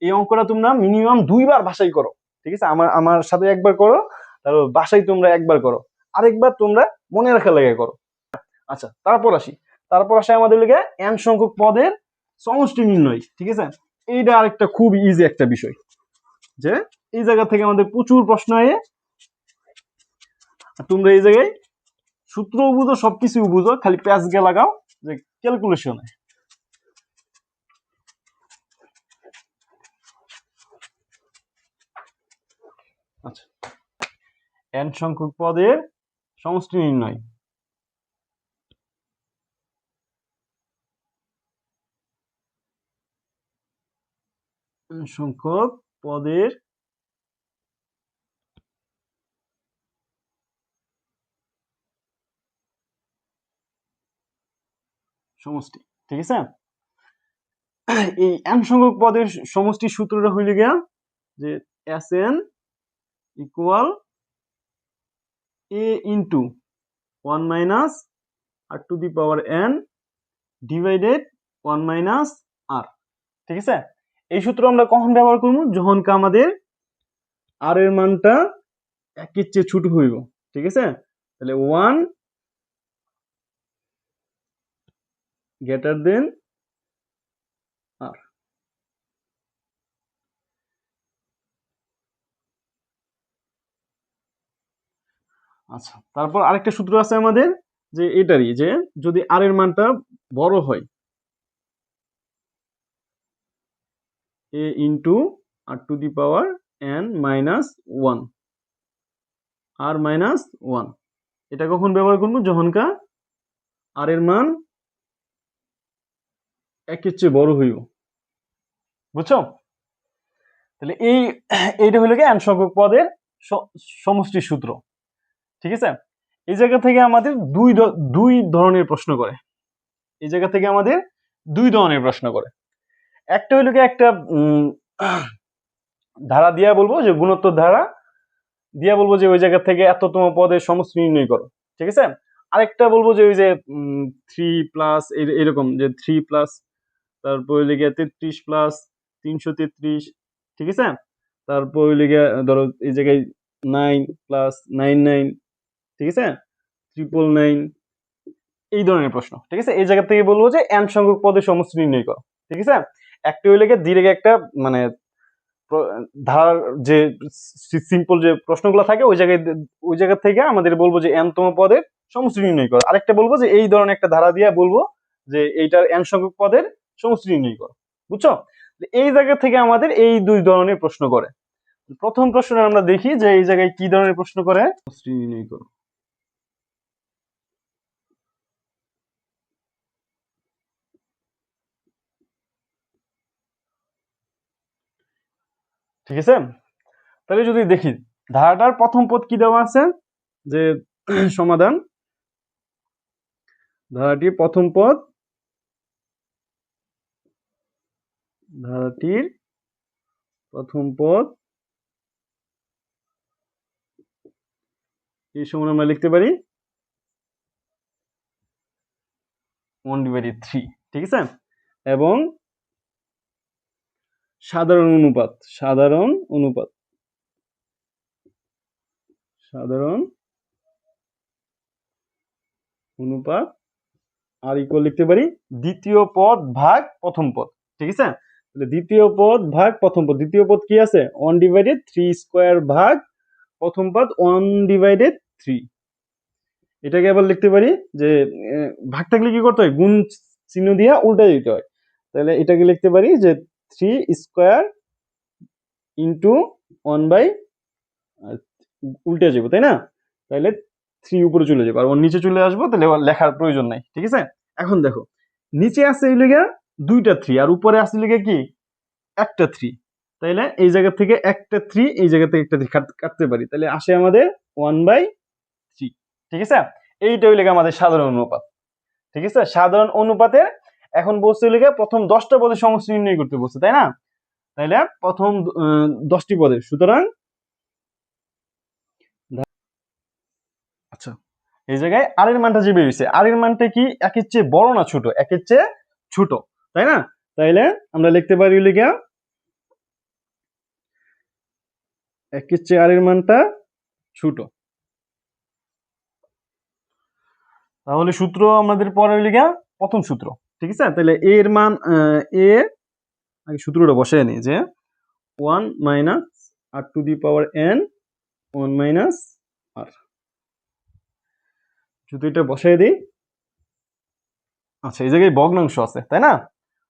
এই অঙ্কটা তোমরা মিনিমাম 2বার বাসাই করো, ঠিক আছে? আমার আমার সাথে একবার করো, তারপর বাসাই তোমরা একবার করো, আরেকবার তোমরা মনে রাখার লাগে করো। আচ্ছা, তারপর আসে আমাদের লিগে n সংখ্যক পদের সমষ্টি নির্ণয়, ঠিক আছে? এইটা আরেকটা খুব ইজি একটা বিষয়, যে এই জায়গা থেকে আমাদের প্রচুর প্রশ্ন আয়ে, তোমরা এই জায়গায় সূত্রও বুঝো, সবকিছু বুঝো, খালি প্যাচ গে লাগাও যে ক্যালকুলেশনে। আচ্ছা, n সংখ্যক পদের সমষ্টি নির্ণয়। n সংখ্যক পদের সমষ্টি, ঠিক আছে? এই n সংখ্যক পদের সমষ্টির সূত্রটা হইলে গিয়া যে Sn equal a into 1 minus r two the power n divided 1 minus r, ঠিক আছে? এই সূত্র আমরা কখন ব্যবহার করব? যখন আমাদের r এর মানটা 1 এর চেয়ে ছোট হইব, ঠিক আছে? তাহলে 1 গ্রেটার দেন r। আচ্ছা, তারপর আরেকটা সূত্র আছে আমাদের, যে এটারই, যে যদি r এর মানটা বড় হয় a into r two the power n minus 1, r minus 1, এটা কখন ব্যবহার করবো? যখন r এর মান 1 এর চেয়ে বড় হইব, বুঝছো? তাহলে এইটা হলো কি n সংখ্যক পদের সমষ্টির সূত্র, ঠিক আছে? এই জায়গা থেকে আমাদের দুই ধরনের প্রশ্ন করে, এই জায়গা থেকে আমাদের দুই ধরনের প্রশ্ন করে। একটা হইলো কি একটা ধারা দিয়া বলবো যে গুণোত্তর ধারা দিয়া বলবো যে ওই জায়গা থেকে এততম পদের সমষ্টি নির্ণয় করো, ঠিক আছে? আরেকটা বলবো যে ওই যে 3 প্লাস এরকম, যে 3 প্লাস তারপর হইলে গিয়ে 33 প্লাস 333, ঠিক আছে? তারপর হইলে গিয়ে ধরো এই জায়গায় 9 প্লাস 99, ঠিক আছে? 999, এই ধরনের প্রশ্ন, ঠিক আছে? এই জায়গা থেকে বলবো যে n সংখ্যক পদের সমষ্টি নির্ণয় করো, ঠিক আছে? একটা হইলে গিয়ে ডিরেক্ট একটা মানে ধারার যে সিম্পল যে প্রশ্নগুলো থাকে ওই জায়গা থেকে আমাদের বলবো যে n তম পদের সমষ্টি নির্ণয় করো। আরেকটা বলবো যে এই ধরনের একটা ধারা দিয়ে বলবো যে এইটার n সংখ্যক পদের সমষ্টি নির্ণয় করো, বুঝছো? এই জায়গা থেকে আমাদের এই দুই ধরনের প্রশ্ন করে। প্রথম প্রশ্নটা আমরা দেখি যে এই জায়গায় কি ধরনের প্রশ্ন করে। সমষ্টি নির্ণয় করো, ঠিক আছে? তাহলে যদি দেখি ধারাটার প্রথম পদ কি দেওয়া আছে, যে সমাধান ধারাটির প্রথম পদ, ধারাটির প্রথম পদ এই সময় আমরা লিখতে পারি 1/3, ঠিক আছে? এবং সাধারণ অনুপাত আর ইকুয়াল লিখতে পারি দ্বিতীয় পদ ভাগ প্রথম পদ, ঠিক আছে? তাহলে দ্বিতীয় পদ ভাগ প্রথম পদ, দ্বিতীয় পদ কি আছে? 1/3 স্কয়ার ভাগ প্রথম পদ 1/3। এটাকে আবার লিখতে পারি যে ভাগ থাকলে কি করতে হয়? গুণ চিহ্ন দিয়ে উল্টা দিতে হয়। তাহলে এটাকে লিখতে পারি যে 3 স্কয়ার ইন্টু 1/, উল্টে যাবো, তাই না? তাহলে 3 উপরে চলে যাবো আর ওর নিচে চলে আসবো, তাহলে লেখার প্রয়োজন নাই, ঠিক আছে? এখন দেখো নিচে আছে এই লিগা দুইটা 3 আর উপরে আছে লিগা কি একটা 3, তাইলে এই জায়গা থেকে একটা 3, এই জায়গা থেকে একটা 3 কাটতে পারি, তাহলে আসে আমাদের 1/3, ঠিক আছে? এইটা হইলে আমাদের সাধারণ অনুপাত, ঠিক আছে, সাধারণ অনুপাতের এখন বলছে লিখে প্রথম 10টা পদের সমষ্টি নির্ণয় করতে বলছে, তাই না? তাইলে প্রথম 10টি পদের, সুতরাং আচ্ছা এই জায়গায় আর এর মানটা যে বেরিয়েছে, আর এর মানটা কি একের চেয়ে বড় না ছোট? একের চেয়ে ছোট, তাই না? তাইলে আমরা লিখতে পারি লিখা একের চেয়ে আর এর মানটা ছোট। তাহলে সূত্র আমাদের পরে লিখা প্রথম সূত্র, ঠিক আছে? তাহলে এ এর মান এ আগে সূত্রটা বসায় নিই যে 1 minus r to the power n 1 minus r, যদি এটা বসায় দিই, আচ্ছা এই জায়গায় ভগ্নাংশ আছে, তাই না?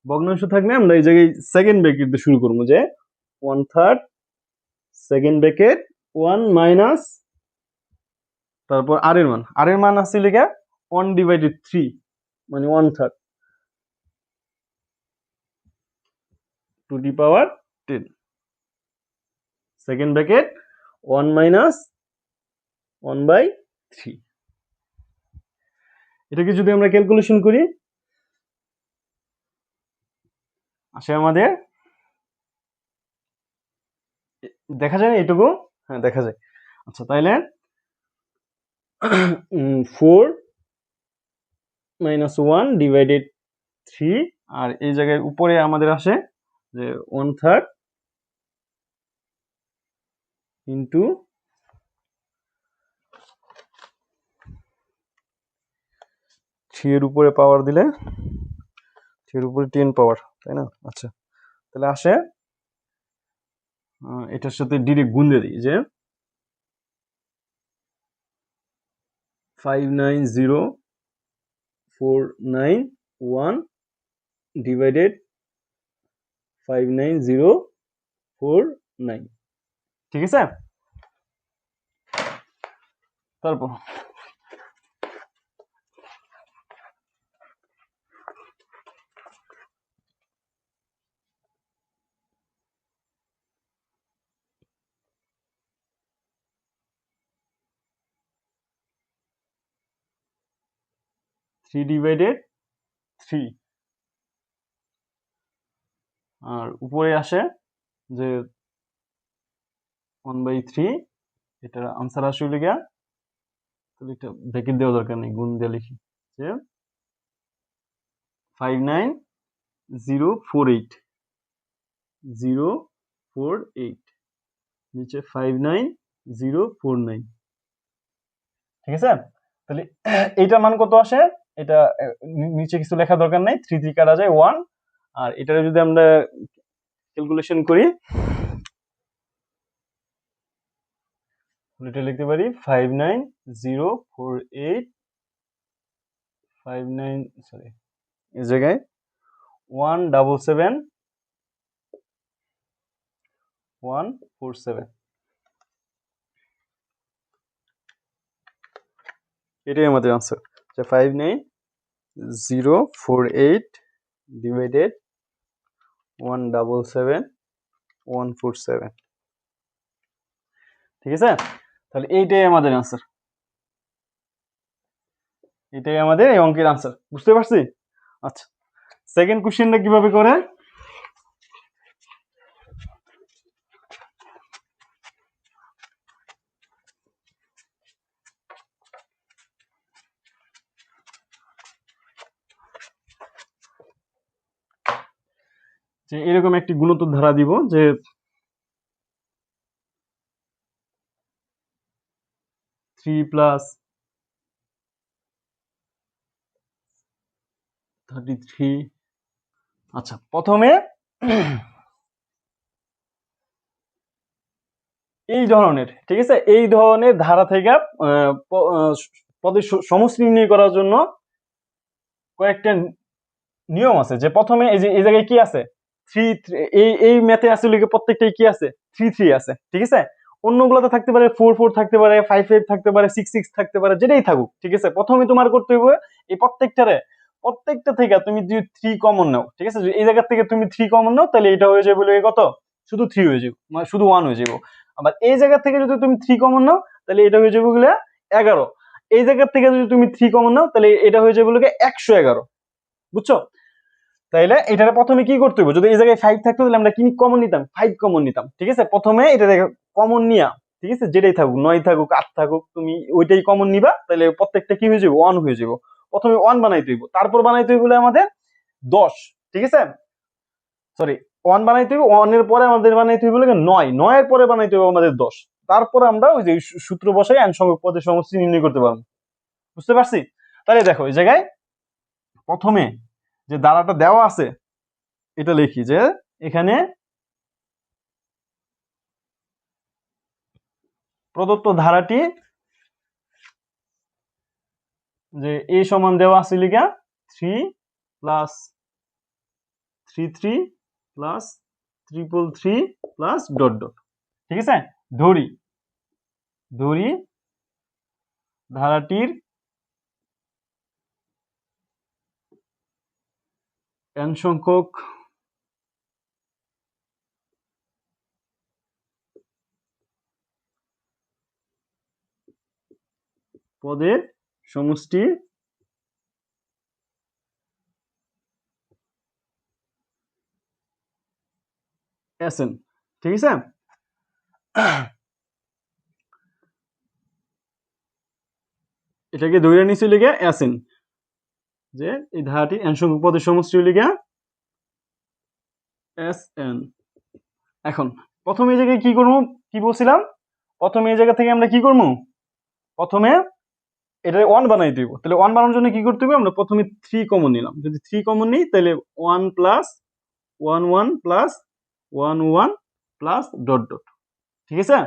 ভগ্নাংশ থাকলে আমরা এই জায়গায় সেকেন্ড ব্র্যাকেট দিয়ে শুরু করবো যে 1/3 সেকেন্ড ব্র্যাকেট 1 মাইনাস, তারপর আর এর মান আছে লিখা 1/3 মানে 1/3 two the power 10 second bracket 1 minus 1/3। এটাকে যদি আমরা ক্যালকুলেশন করি আসে আমাদের, দেখা যায় না এটুকু? হ্যাঁ দেখা যায়। আচ্ছা তাইলে 4 মাইনাস 1/3, আর এই জায়গায় উপরে আমাদের আসে যে 1/3 ইন্টু 3 এর উপরে পাওয়ার দিলে 3 এর উপরে 10 পাওয়ার, তাই না? আচ্ছা তাহলে আসে এটার সাথে ডিরেক্ট গুণ দিয়ে দিই যে 59049 ডিভাইডেড 59049, ঠিক আছে? তারপর 3/3, আর উপরে আসে যে 1/3, এটার আনসার আসলে গিয়া, তাহলে এটা ব্র্যাকেট দেওয়া দরকার নেই, গুণ দিয়ে লিখি যে 59048 নিচে 59049, ঠিক আছে? তাহলে এইটার মান কত আসে? এটা নিচে কিছু লেখা দরকার নাই, 3 কাটা যায় 1, আর এটারে যদি আমরা ক্যালকুলেশন করি এটা লিখতে পারি 59048 সরি এই জায়গায় 177147, এটাই আমাদের আনসার, যে 59048 ডিভাইডেড 177147, ঠিক আছে? তাহলে এইটাই আমাদের আনসার, এটাই আমাদের এই অঙ্কের আনসার, বুঝতে পারছি? আচ্ছা সেকেন্ড কোশ্চেনটা কিভাবে করে? যে এরকম একটি গুণোত্তর ধারা দিব যে 3 প্লাস 33, আচ্ছা প্রথমে এই ধরনের, ঠিক আছে, এই ধরনের ধারা থেকে পদের সমষ্টি নির্ণয় করার জন্য কয়েকটা নিয়ম আছে। যে প্রথমে এই যে এই জায়গায় কি আছে 3, এই ম্যাথে আছে লিখে প্রত্যেকটাই কি আছে 3 আছে, ঠিক আছে? অন্যগুলোতে থাকতে পারে 4 থাকতে পারে, 5 থাকতে পারে, 6 থাকতে পারে, যেটাই থাকুক, ঠিক আছে? প্রথমে তোমার করতে হবে এই প্রত্যেকটা থেকে তুমি যদি 3 কমন নাও, ঠিক আছে? এই জায়গা থেকে তুমি 3 কমন নাও তাহলে এটা হয়ে যাবে কত, শুধু 3 হয়ে যাবে, মানে শুধু 1 হয়ে যাবে। আবার এই জায়গা থেকে যদি তুমি 3 কমন নাও তাহলে এটা হয়ে যাবে 11। এই জায়গা থেকে যদি তুমি 3 কমন নাও তাহলে এটা হয়ে যাবে লোকে 111, বুঝছো? তাইলে এটা প্রথমে কি করতে হবে, যদি এই জায়গায় 5 থাকতো তাহলে আমরা কি কমন নিতাম, 5 কমন নিতাম, ঠিক আছে? প্রথমে এটা কমন নিয়া, ঠিক আছে, যেটাই থাকুক 9 থাকুক 8 থাকুক তুমি ওইটাই কমন নিবা, তাহলে প্রত্যেকটা কি হয়ে যাবে 1 হয়ে যাবে। প্রথমে 1 বানাইতে হইব, তারপর বানাইতে হইব বলে আমাদের 10, ঠিক আছে, সরি 1 বানাইতে হইব, 1 এর পরে আমাদের বানাইতে হইব বলে 9, 9 এর পরে বানাইতে হইব আমাদের 10, তারপর আমরা ওই যে সূত্র বসাই আইন সংখ্যক পদের সমষ্টি নির্ণয় করতে পারবো। বুঝতে পারছি? তাহলে দেখো এই জায়গায় প্রথমে যে ধারাটা দেওয়া আছে এটা লিখি যে এখানে প্রদত্ত ধারাটি যে a সমান দেওয়া আছে লিখা 3 plus 33 plus 333 plus dot dot, ঠিক আছে? ধরি ধারাটির n সংখ্যক পদের সমষ্টি Sn, ঠিক আছে? এটাকে ধরে নিচে লিখে Sn, যে এই ধারাটি n সংখ্যক পদের সমষ্টি লিখে Sn। এখন প্রথমে এই জায়গায় কি করবো, কি বলছিলাম, প্রথমে এই জায়গা থেকে আমরা কি করবো, প্রথমে এটা 1 বানাই দিব, তাহলে 1 বানানোর জন্য কি করতে হবে, আমরা প্রথমে 3 কমন নিলাম, যদি 3 কমন নিই তাহলে 1 plus 1 1 plus 1 1 plus dot dot, ঠিক আছে?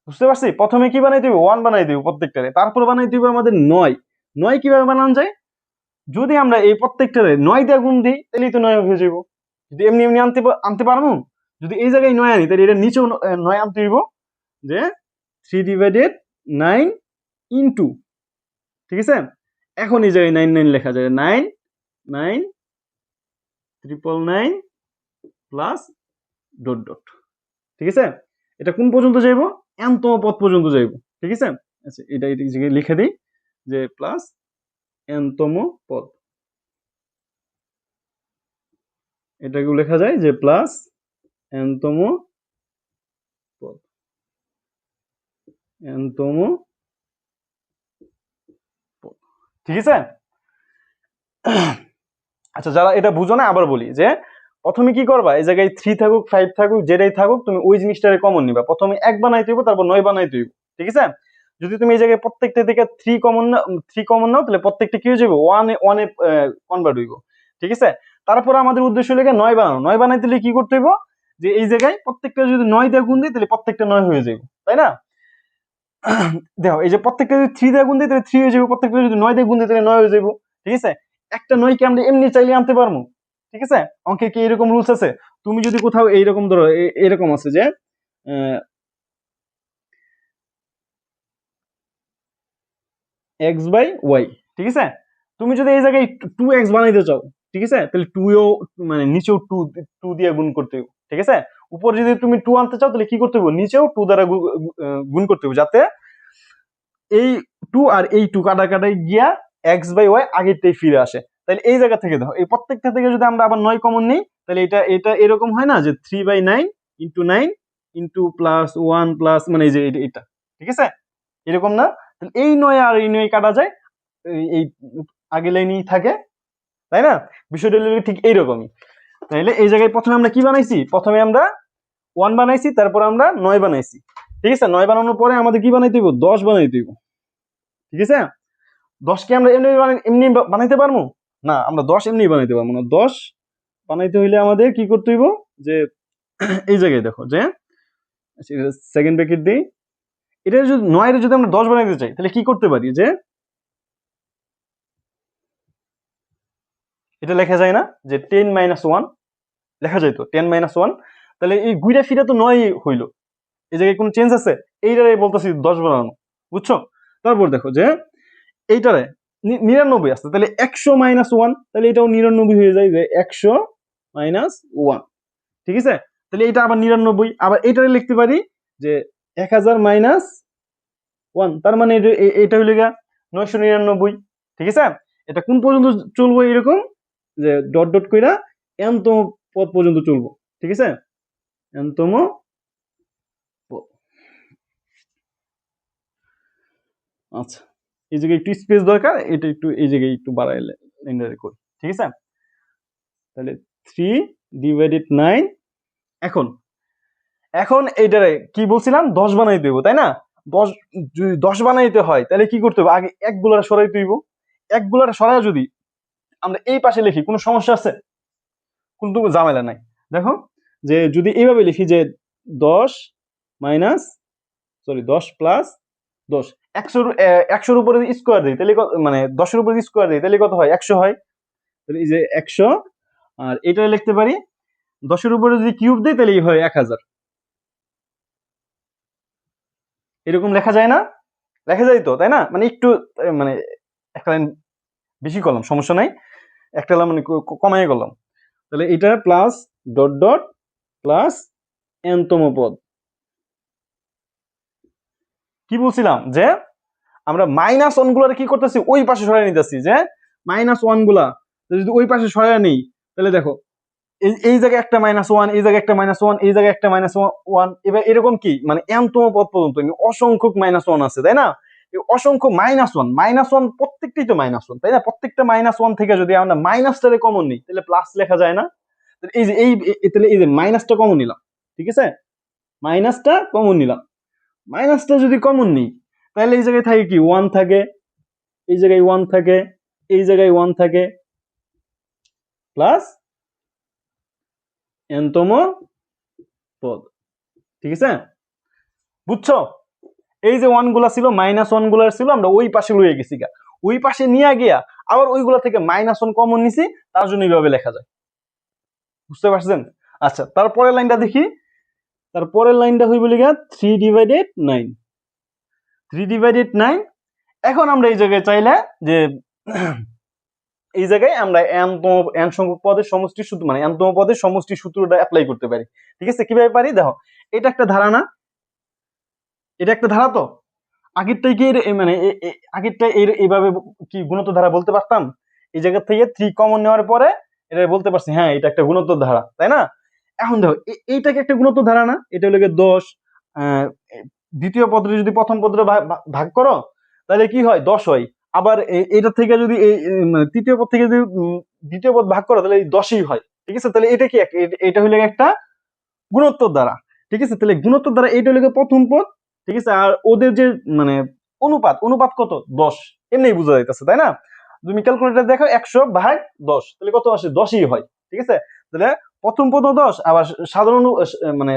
বুঝতে পারছি? প্রথমে কি বানাই দিব, 1 বানাই দিব প্রত্যেকটারে, তারপর বানাই দিব আমাদের 9। 9 কিভাবে বানানো যায়, যদি আমরা এই প্রত্যেকটারে 9 দিয়ে গুণ দিই তাহলেই তো 9 হয়ে যাবো। যদি এমনি এমনি আনতে পারবো, যদি এই জায়গায় 9 আনি তাহলে এটা নিচেও 9 আনতে হইব, যে 3 ডিভাইডেড 9 ইনটু, ঠিক আছে? এখন এই জায়গায় 9 9 লেখা যায়, 9 9 999 প্লাস ডট ডট, ঠিক আছে? এটা কোন পর্যন্ত যাইব, n-তম পদ পর্যন্ত যাইব, ঠিক আছে? আচ্ছা এটা এই জায়গায় লিখে দিই যে প্লাস n-তম পদ, এটাকে লেখা যায় যে প্লাস n-তম পদ, n-তম পদ, ঠিক আছে? আচ্ছা যারা এটা বুঝো না আবার বলি, যে প্রথমে কি করবা, এই জায়গায় 3 থাকুক 5 থাকুক যেটাই থাকুক তুমি ওই জিনিসটারে কমন নিবা, প্রথমে 1 বানাইতে হইব তারপর 9 বানাইতে হইব, ঠিক আছে? যদি তুমি এই জায়গায় প্রত্যেকটা থেকে 3 কমন নাও তাহলে প্রত্যেকটা কি হয়ে যাবে 1 এ কনভার্ট হইব, ঠিক আছে? তারপর আমাদের উদ্দেশ্য হলো 9 বানানো, 9 বানাইতে হলে কি করতে হইব, যে এই জায়গায় প্রত্যেকটা যদি 9 দিয়ে গুণ দিই তাহলে প্রত্যেকটা 9 হয়ে যাবে, তাই না? দেখো এই যে প্রত্যেকটা যদি 3 দিয়ে গুণ দিই তাহলে 3 হয়ে যাবে, প্রত্যেকটা যদি 9 দিয়ে গুণ দিই তাহলে 9 হয়ে যাবে, ঠিক আছে? একটা 9 কে আমরা এমনি চাইলে আনতে পারবো, ঠিক আছে? অঙ্কে কি এরকম রুলস আছে, তুমি যদি কোথাও এইরকম ধরো এরকম আছে যে x বাই y, ঠিক আছে? তুমি যদি এই জায়গায় 2x বানাইতে চাও, ঠিক আছে, তাহলে 2 ও মানে নিচেও 2 দিয়ে গুণ করতে হবে, ঠিক আছে? উপর যদি তুমি 2 আনতে চাও তাহলে কি করতে হবে, নিচেও 2 দ্বারা গুণ করতে হবে, যাতে এই 2 আর এই 2 কাটাকাটি গিয়া x বাই y আগেরটাই ফিরে আসে। তাহলে এই জায়গা থেকে দেখো এই প্রত্যেকটা থেকে যদি আমরা আবার 9 কমন নিই তাহলে এটা এরকম হয় না যে 3/9 ইনটু 9 ইনটু প্লাস 1 প্লাস, মানে এই যে এটা, ঠিক আছে? এরকম না, তাহলে এই 9 আর এই 9 কাটা যায়, এই আগের লাইনেই থাকে, তাই না? বিষয়টা হলো ঠিক এইরকমই। তাহলে এই জায়গায় প্রথমে আমরা কি বানাইছি, প্রথমে আমরা 1 বানাইছি, তারপর আমরা 9 বানাইছি, ঠিক আছে? 9 বানানোর পরে আমাদের কি বানাইতে হইব, 10 বানাইতে হইব, ঠিক আছে? 10 কে আমরা এমনি বানাইতে পারবো না, আমরা 10 এমনি বানাইতে পারবো না, 10 বানাইতে হইলে আমাদের কি করতে হইব, যে এই জায়গায় দেখো যে সেকেন্ড ব্র্যাকেট দিই, এটা যদি 9 এর যদি আমরা 10 বানাইতে চাই তাহলে কি করতে পারি, যে এটা লেখা যায় না যে 10 মাইনাস 1 লেখা যায় তো, 10 মাইনাস 1, তাহলে এই গুইরা ফিরা তো 9 হইলো, এই জায়গায় কোনো চেঞ্জ আছে, এইটারে বলতেছি 10 বানানো, বুঝছো? তারপর দেখো যে এইটারে 99 আছে, তাহলে 100 মাইনাস 1, তাহলে এটাও 99 হয়ে যায়, যে 100 মাইনাস 1, ঠিক আছে? তাহলে এটা আবার 99, আবার এটারে লিখতে পারি যে 1000 মাইনাস 1, তার মানে এটা হইল গা 999, ঠিক আছে? এটা কোন পর্যন্ত চলবো এরকম যে ডট ডট কইরা n তম পদ পর্যন্ত চলবো, ঠিক আছে? n তম পদ। আচ্ছা, এই জায়গায় একটু স্পেস দরকার, এটা একটু এই জায়গায় একটু বাড়াইলে এন্টারে করি, ঠিক আছে? তাহলে 3/9। এখন এখন এইটারে কি বলছিলাম, 10 বানাই দেবো, তাই না? 10, যদি 10 বানাইতে হয় তাহলে কি করতে হবে, আগে একগুলার সরাইতে হইব। একগুলার সরাই যদি আমরা এই পাশে লিখি, কোনো সমস্যা আছে? কিন্তু ঝামেলা নাই। দেখো যে যদি এইভাবে লিখি যে 10 মাইনাস, সরি 10 প্লাস 10, 100-র উপরে স্কোয়ার দিই তাহলে মানে 10-এর উপরে স্কোয়ার দিই তাহলে কত হয়, 100 হয়। তাহলে এই যে 100, আর এটা লিখতে পারি 10-এর উপরে যদি কিউব দিই তাহলে হয় 1000। এরকম লেখা যায় না? লেখা যায় তো, তাই না? মানে একটু মানে একটা লাইন বেশি করলাম, সমস্যা নাই, একটা লাইন মানে কমাই করলাম। তাহলে এটা plus dot dot plus n তম পদ। কি বলছিলাম যে আমরা মাইনাস ওয়ান গুলার কি করতেছি, ওই পাশে সরাই নিতেছি, যে মাইনাস ওয়ান গুলা যদি ওই পাশে সরাই নিই তাহলে দেখো এই জায়গায় একটা -1, এই জায়গায় একটা -1, এই জায়গায় একটা -1, এবার এরকম কি মানে n তম পদ পর্যন্ত অসংখ্য -1 আছে, তাই না? এই অসংখ্য -1 প্রত্যেকটাই তো -1, তাই না? প্রত্যেকটা -1 থেকে যদি আমরা মাইনাসটারে কমন নিই তাহলে প্লাস লেখা যায় না? এই যে তাহলে এই যে মাইনাসটা কমন নিলাম, ঠিক আছে? মাইনাসটা কমন নিলাম, মাইনাসটা যদি কমন নিই তাহলে এই জায়গায় থাকে কি 1 থাকে, এই জায়গায় 1 থাকে, এই জায়গায় 1 থাকে, প্লাস n তম পদ, ঠিক আছে? বুঝছো? এই যে ওয়ান গুলা ছিল, -1 গুলা ছিল, আমরা ওই পাশে লইয়ে গেছি গা, ওই পাশে নিয়ে গিয়া আবার ওইগুলা থেকে -1 কমন নিছি, তার জন্য এইভাবে লেখা যায়। বুঝতে পারছেন? আচ্ছা, তারপরের লাইনটা দেখি। তারপরের লাইনটা হইব লিগা 3/9। 3/9। এখন আমরা এই জায়গায় চাইলে যে এই জায়গায় আমরা n সংখ্যক পদের সমষ্টি সূত্র, মানে n তম পদের সমষ্টি সূত্রটা অ্যাপ্লাই করতে পারি, ঠিক আছে? কিভাবে পারি দেখো, এটা একটা ধারা না, এটা একটা ধারা তো, আগেরটাই কি মানে আগেরটা এইভাবে কি গুণোত্তর ধারা বলতে পারতাম? এই জায়গা থেকে 3 কমন নেওয়ার পরে এটা বলতে পারছি হ্যাঁ এটা একটা গুণোত্তর ধারা, তাই না? এখন দেখো এইটাকে একটা গুণোত্তর ধারা না, এটা হলো 10, দ্বিতীয় পদটি যদি প্রথম পদে ভাগ করো তাহলে কি হয়, 10 হয়। আবার এটা থেকে যদি মানে তৃতীয় পদ থেকে যদি দ্বিতীয় পদ ভাগ করো তাহলে 10ই হয়, ঠিক আছে? তাহলে এটা কি এটা হলো একটা গুণোত্তর ধারা, ঠিক আছে? তাহলে গুণোত্তর ধারা এটা হলো প্রথম পদ, ঠিক আছে? আর ওদের যে মানে অনুপাত, অনুপাত কত, 10, এমনি বোঝা যাইতেছে, তাই না? তুমি ক্যালকুলেটর দেখো 100/10 তাহলে কত আসে, 10ই হয়, ঠিক আছে? তাহলে প্রথম পদ 10, আবার সাধারণ মানে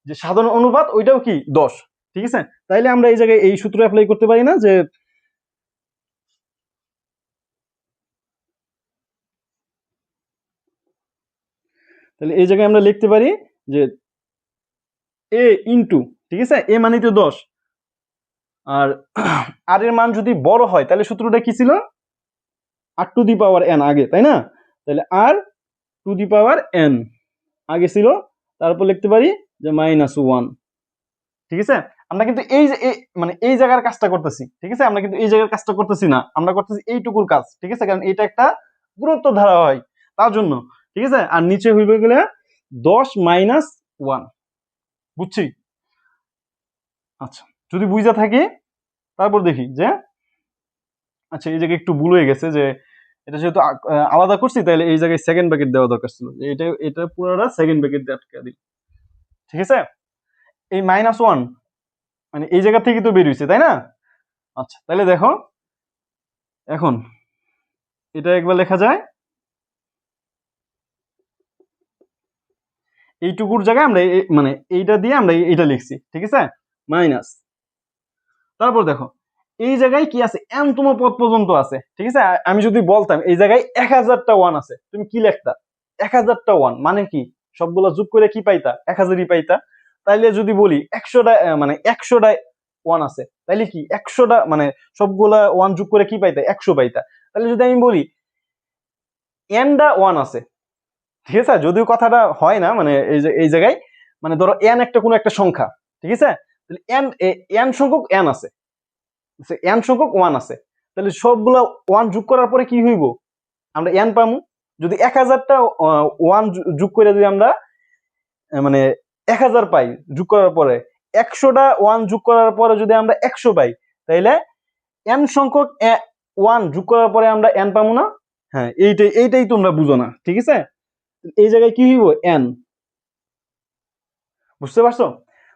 যে সাধারণ অনুপাত ওইটাও কি 10, ঠিক আছে? তাইলে আমরা এই জায়গায় এই সূত্র অ্যাপ্লাই করতে পারি না, যে তাহলে এই জায়গায় আমরা লিখতে পারি যে a ইনটু, ঠিক আছে, a মানে তো 10, আর আর এর মান যদি বড় হয় তাহলে সূত্রটা কি ছিল, r⁴n আগে, তাই না? তাহলে r⁴n আগে ছিল, তারপর লিখতে পারি যে -1, ঠিক আছে? আমরা কিন্তু এই যে মানে এই জায়গার কাজটা করতেছি, ঠিক আছে? আমরা কিন্তু এই জায়গার কাজটা করতেছি না, আমরা করতেছি এইটুকুর কাজ, ঠিক আছে? কারণ এটা একটা গুণোত্তর ধারা হয় তার জন্য, ঠিক আছে? আর নিচে হইবে গেলে 10 - 1, বুঝছি? আচ্ছা, যদি বুঝা থাকে তারপর দেখি যে আচ্ছা এই জায়গায় একটু ভুল হয়ে গেছে, যে এটা যেহেতু আলাদা করছি তাহলে এই জায়গায় সেকেন্ড ব্র্যাকেট দেওয়া দরকার ছিল, এটা পুরোটা সেকেন্ড ব্র্যাকেট দিয়ে দিই, ঠিক আছে? এই -1 মানে এই জায়গা থেকে তো বের হইছে, তাই না? আচ্ছা, তাহলে দেখো এখন এটা একবার লেখা যায়, এইটুকুর জায়গায় আমরা মানে এইটা দিয়ে আমরা এইটা লিখছি, ঠিক আছে? মাইনাস, তারপর দেখো এই জায়গায় কি আছে, n তম পদ পর্যন্ত আছে, ঠিক আছে? আমি যদি বলতাম এই জায়গায় 1000টা ওয়ান আছে, তুমি কি লিখতা? 1000টা ওয়ান মানে কি, সবগুলা যোগ করে কি পাইতা, 1000ই পাইতা। তাইলে যদি বলি 100টা মানে 100টা ওয়ান আছে, তাইলে কি 100টা মানে সবগুলা ওয়ান যোগ করে কি পাইতা, 100 পাইতা। তাহলে যদি আমি বলি n-টা ওয়ান আছে, ঠিক আছে, যদিও কথাটা হয় না, মানে এই জায়গায় মানে ধরো n একটা কোনো একটা সংখ্যা, ঠিক আছে? তাহলে n সংখ্যক n আছে, n সংখ্যক ওয়ান আছে, তাহলে সবগুলা ওয়ান যোগ করার পরে কি হইব, আমরা n পামু। যদি 1000টা ওয়ান যোগ করে যদি আমরা মানে 1000 পাই যোগ করার পরে, 100টা ওয়ান যোগ করার পরে যদি আমরা 100 পাই, তাইলে n সংখ্যক ওয়ান যোগ করার পরে আমরা n পাবো না? হ্যাঁ, এইটাই তোমরা বুঝো না, ঠিক আছে। এই জায়গায় কি হইব, n। বুঝতে পারছো?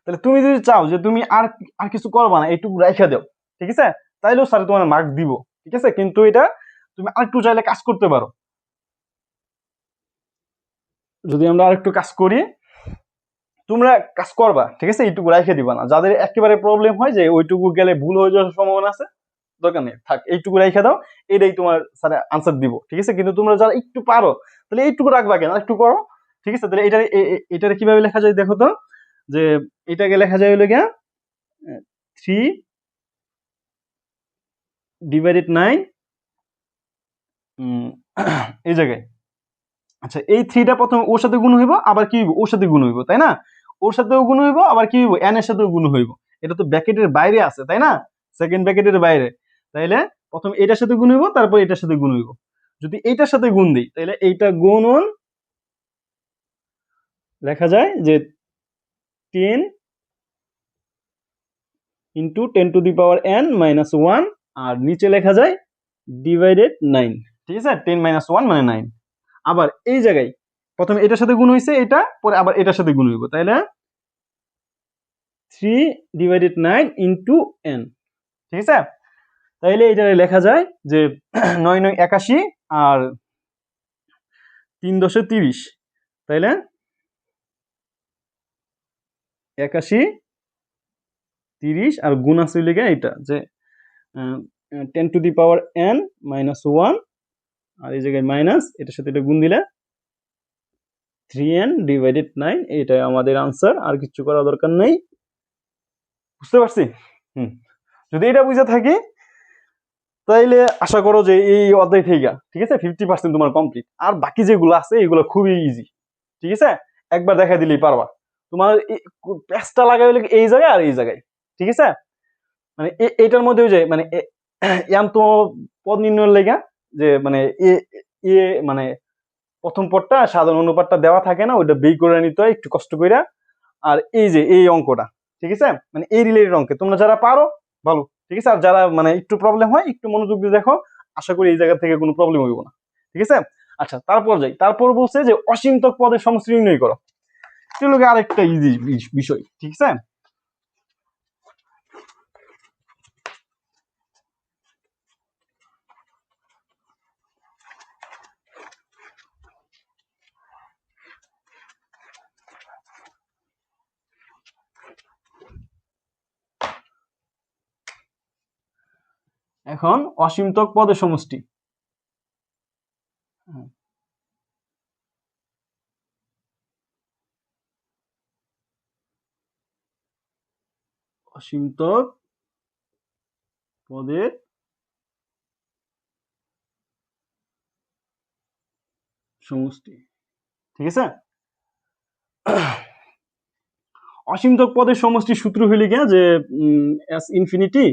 তাহলে তুমি যদি চাও যে তুমি আর আর কিছু করবা না, এইটুকু রাইখা দাও, ঠিক আছে, তাইলেও স্যার তোমার মার্ক দিব, ঠিক আছে। কিন্তু এটা তুমি আরেকটু চাইলে কাজ করতে পারো। যদি আমরা আরেকটু কাজ করি, তোমরা কাজ করবা, ঠিক আছে, এইটুকু রাইখে দিবা না। যাদের একেবারে প্রবলেম হয় যে ওইটুকু গেলে ভুল হয়ে যাওয়ার সম্ভাবনা আছে, দরকার নেই, থাক, এইটুকু রাইখা দাও, এটাই তোমার স্যার আনসার দিব, ঠিক আছে। কিন্তু তোমরা যারা একটু পারো, তাহলে এইটুকু রাখবা কেন, একটু করো, ঠিক আছে। তাহলে এটার কিভাবে লেখা যায় দেখো তো, যে এটাকে লেখা যায় হলো গিয়া 3 ডিভাইডেড 9 এই জায়গায়। আচ্ছা, এই 3টা প্রথম ওর সাথে গুণ হইব, আবার কি হইব, ওর সাথে গুণ হইব, তাই না? ওর সাথেও গুণ হইব, আবার কি হইব, n এর সাথেও গুণ হইব। এটা তো ব্র্যাকেটের বাইরে আছে, তাই না? সেকেন্ড ব্র্যাকেটের বাইরে। তাইলে প্রথম এটার সাথে গুণ হইব, তারপর এটার সাথে গুণ হইব। যদি এইটার সাথে গুণ দিই, তাহলে এইটা গুণন লেখা যায় যে 10 into 10 two the power n minus 1, আর নিচে লেখা যায় ডিভাইডেড 9, ঠিক আছে। 10 মাইনাস 1 মানে 9। আবার এই জায়গায় প্রথমে এটার সাথে গুণ হইছে, এটা পরে আবার এটার সাথে গুণ হইব, তাইলে 3 ডিভাইডেড 9 ইন্টু n, ঠিক আছে। তাইলে এটা লেখা যায় যে 9 9 81, আর 3 10 30, তাইলে 81 30, আর গুণ আছে লিখে এটা যে 10 two the power n minus 1, আর এই জায়গায় মাইনাস, এটার সাথে এটা গুণ দিলে 3n ডিভাইডেড 9, এটাই আমাদের আনসার, আর কিছু করার দরকার নেই। বুঝতে পারছি? যদি এটা বুঝে থাকি, তাইলে আশা করো যে এই অধ্যায় থেকে, ঠিক আছে, 50% তোমার কমপ্লিট। আর বাকি যেগুলো আছে এগুলো খুবই ইজি, ঠিক আছে, একবার দেখা দিলেই পারবা। তোমার প্যাচটা লাগাই হলে এই জায়গায় আর এই জায়গায়, ঠিক আছে। মানে এইটার মধ্যে যে মানে তো পদ নির্ণয়ের লেগা যে মানে এ মানে প্রথম পদটা সাধারণ অনুপাতটা দেওয়া থাকে না, ওইটা বের করে নিতে হয় একটু কষ্ট করে। আর এই যে এই অঙ্কটা, ঠিক আছে, মানে এই রিলেটেড অঙ্কে তোমরা যারা পারো ভালো, ঠিক আছে। আর যারা মানে একটু প্রবলেম হয়, একটু মনোযোগ দিয়ে দেখো, আশা করি এই জায়গা থেকে কোনো প্রবলেম হইব না, ঠিক আছে। আচ্ছা, তারপর যাই, তারপর বলছে যে অসীমতক পদের সমষ্টি নির্ণয় করো। এগুলো আরেকটা ইজি বিষয়, ঠিক আছে। এখন অসীমতক পদের সমষ্টি, অসীমতক পদের সমষ্টি, ঠিক আছে। অসীমতক পদের সমষ্টি সূত্র হইলে গিয়া যে এস ইনফিনিটি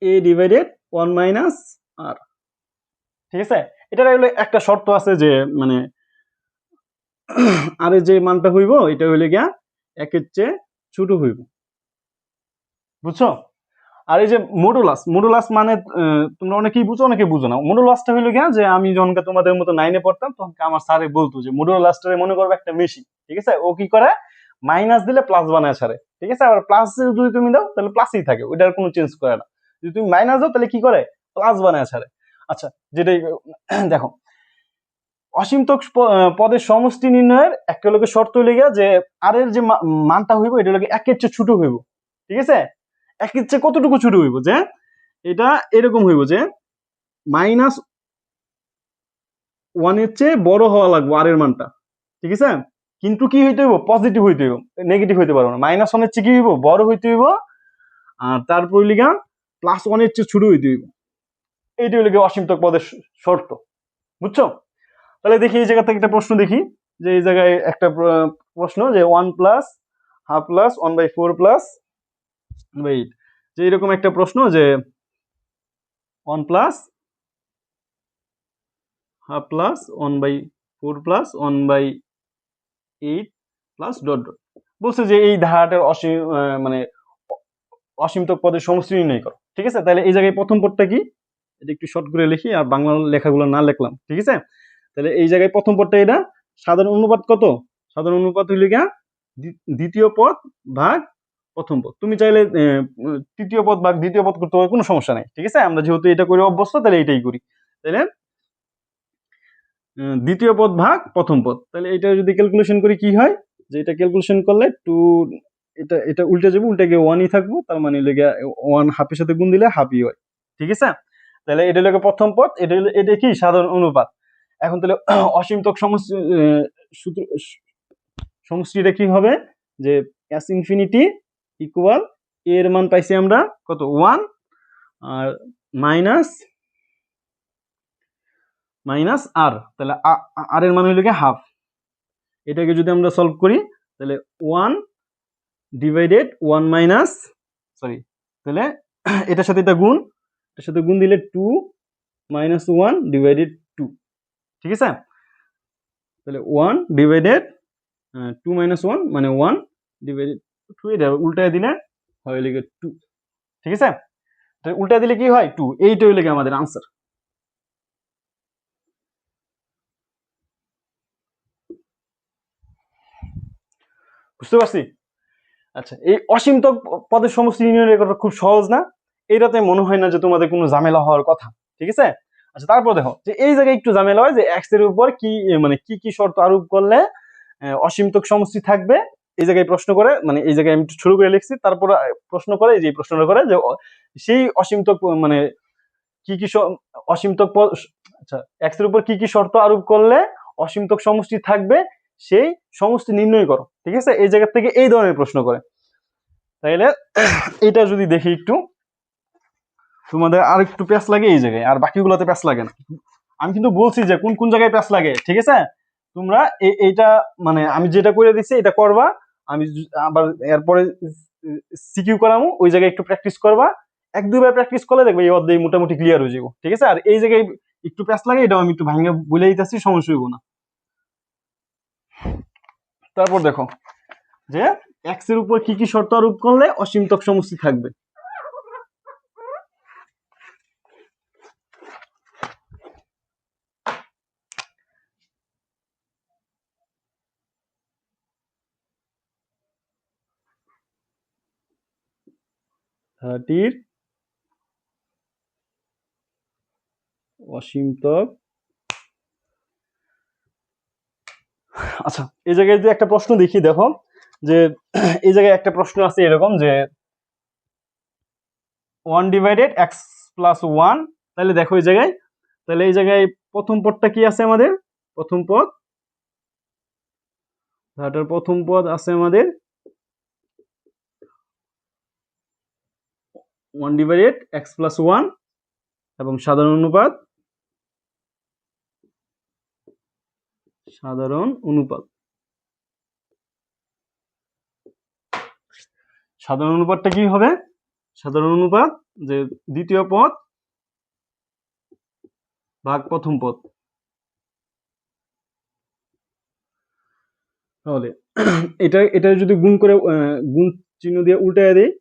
এ ডিভাইডেড 1 মাইনাস আর, ঠিক আছে। এটার হলো একটা শর্ত আছে যে মানে আর যে মানটা হইব এটা হইলে গিয়া একের চেয়ে ছোট হইব, বুঝছো। আর এই যে মডুলাস, মডুলাস মানে তোমরা অনেকেই বুঝো, অনেকে বুঝো না। মডুলাসটা হইলো গিয়া যে আমি যখন তোমাদের মতো 9-এ পড়তাম, তখন আমার স্যারে বলতো যে মডুলাসটারে মনে করবে একটা মেশিন, ঠিক আছে। ও কি করে, মাইনাস দিলে প্লাস বানায় ছাড়ে, ঠিক আছে। আবার প্লাস যদি তুমি দাও তাহলে প্লাসই থাকে, ওইটার কোনো চেঞ্জ করে না। যদি তুমি মাইনাস দাও তাহলে কি করে, প্লাস বানায় ছাড়ে। আচ্ছা, যেটাই দেখো, অসীমতক পদের সমষ্টি নির্ণয়ের একটা লোকে শর্ত হইলে গিয়া যে আর এর যে মানটা হইব এটা লোকে একের চেয়ে ছোট হইব, ঠিক আছে। একের চেয়ে কতটুকু ছোট হইব, যে এটা এরকম হইব যে মাইনাস 1 এর চেয়ে বড় হওয়া লাগবে আর এর মানটা, ঠিক আছে। কিন্তু কি হইতে হইব, পজিটিভ হইতে হইব, নেগেটিভ হইতে পারবো না। মাইনাস 1 এর চেয়ে কি হইব, বড় হইতে হইব, আর তারপর লিগা প্লাস 1 এর চেয়ে ছোট হইতে হইব। এইটা হইল অসীমতক পদের শর্ত, বুঝছো। তাহলে দেখি এই জায়গা থেকে একটা প্রশ্ন দেখি, যে এই জায়গায় একটা প্রশ্ন যে 1 প্লাস হাফ প্লাস 1/4 প্লাস 8 যে এরকম একটা প্রশ্ন যে 1 plus half plus 1/4 plus 1/8 plus dot dot বলছে যে এই ধারাটার মানে অসীমতক পদের সমষ্টি নির্ণয় করো। ঠিক আছে, তাহলে এই জায়গায় প্রথম পদটা কি, এটা একটু শর্ট করে লিখি আর বাংলা লেখাগুলো না লিখলাম। ঠিক আছে, তাহলে এই জায়গায় প্রথম পদটা এটা সাধারণ অনুপাত কত, সাধারণ অনুপাত হইলে গিয়া দ্বিতীয় পদ ভাগ প্রথম পদ। তুমি চাইলে তৃতীয় পদ ভাগ দ্বিতীয় পদ করতে পারো, কোনো সমস্যা নাই। ঠিক আছে, আমরা যেহেতু এটা করে অভ্যস্ত তাহলে এটাই করি। তাহলে দ্বিতীয় পদ ভাগ প্রথম পদ, তাহলে এটা যদি ক্যালকুলেশন করি কি হয়, যে এটা ক্যালকুলেশন করলে টু, এটা এটা উল্টে যাবে, উল্টে গিয়ে ওয়ানই থাকবো, তার মানে লেগে ওয়ান হাফের সাথে গুণ দিলে হাফই হয়। ঠিক আছে, তাহলে এটা লেগে প্রথম পদ, এটা কি সাধারণ অনুপাত। এখন তাহলে অসীমতক সূত্র সমষ্টিটা কি হবে, যে এস ইনফিনিটি ইকুয়াল এর মান পাইছি আমরা কত 1 আর মাইনাস আর, তাহলে আর এর মান হইল কি হাফ। এটাকে যদি আমরা সলভ করি তাহলে 1 ডিভাইডেড 1 মাইনাস, সরি, তাহলে এটার সাথে এটা গুণ, এটার সাথে গুণ দিলে 2 মাইনাস 1 ডিভাইডেড 2। ঠিক আছে, তাহলে 1 ডিভাইডেড 2 মাইনাস 1 মানে 1 ডিভাইডেড 2, এটা উল্টায় দিলে হয় লিখে 2। ঠিক আছে, তাহলে উল্টায় দিলে কি হয় 2, এইটা হইলে আমাদের আনসার। বুঝতে পারছি? আচ্ছা, এই অসীমতক পদের সমষ্টি নির্ণয় করা খুব সহজ না? এইটাতে মনে হয় না যে তোমাদের কোনো ঝামেলা হওয়ার কথা। ঠিক আছে, আচ্ছা তারপর দেখো যে এই জায়গায় একটু ঝামেলা হয় যে এক্স এর উপর কি মানে কি শর্ত আরোপ করলে অসীমতক সমষ্টি থাকবে। এই জায়গায় প্রশ্ন করে, মানে এই জায়গায় আমি একটু শুরু করে লিখছি, তারপর প্রশ্ন করে, যে প্রশ্নটা করে যে সেই অসীমতক মানে কি অসীমতক আচ্ছা এক্স এর উপর কি শর্ত আরোপ করলে অসীমতক সমষ্টি থাকবে সেই সমষ্টি নির্ণয় করো। ঠিক আছে, এই জায়গা থেকে এই ধরনের প্রশ্ন করে। তাইলে এটা যদি দেখি একটু, তোমাদের আর একটু প্যাচ লাগে এই জায়গায়, আর বাকিগুলোতে প্যাচ লাগে না। আমি কিন্তু বলছি যে কোন কোন জায়গায় প্যাচ লাগে। ঠিক আছে, তোমরা এইটা মানে আমি যেটা করে দিচ্ছি এটা করবা, আমি আবার এরপরে সিকিউ করামু, ওই জায়গায় একটু প্র্যাকটিস করবা, এক দুইবার প্র্যাকটিস করলে দেখবে এই অধ্যায় মোটামুটি ক্লিয়ার হয়ে যাবো। ঠিক আছে, আর এই জায়গায় একটু প্যাচ লাগে, এটাও আমি একটু ভাঙে বলে দিতেছি, সমস্যা হইব না। তারপর দেখো যে এক্স এর উপর কি শর্ত আরোপ করলে অসীমতক সমষ্টি থাকবে। ধারাটির অসীমতক, আচ্ছা এই জায়গায় যে একটা প্রশ্ন দেখি, দেখো যে এই জায়গায় একটা প্রশ্ন আছে এরকম যে 1 ডিভাইডেড এক্স প্লাস 1, তাহলে দেখো এই জায়গায়, তাহলে এই জায়গায় প্রথম পদটা কি আছে আমাদের, প্রথম পদ, ধারাটার প্রথম পদ আছে আমাদের 1 ডিভাইডেড এক্স প্লাস 1 এবং সাধারণ অনুপাত, সাধারণ অনুপাত, সাধারণ অনুপাতটা কি হবে, সাধারণ অনুপাত যে দ্বিতীয় পদ ভাগ প্রথম পদ। তাহলে এটা যদি গুণ করে গুণ চিহ্ন দিয়ে উল্টায় দেই,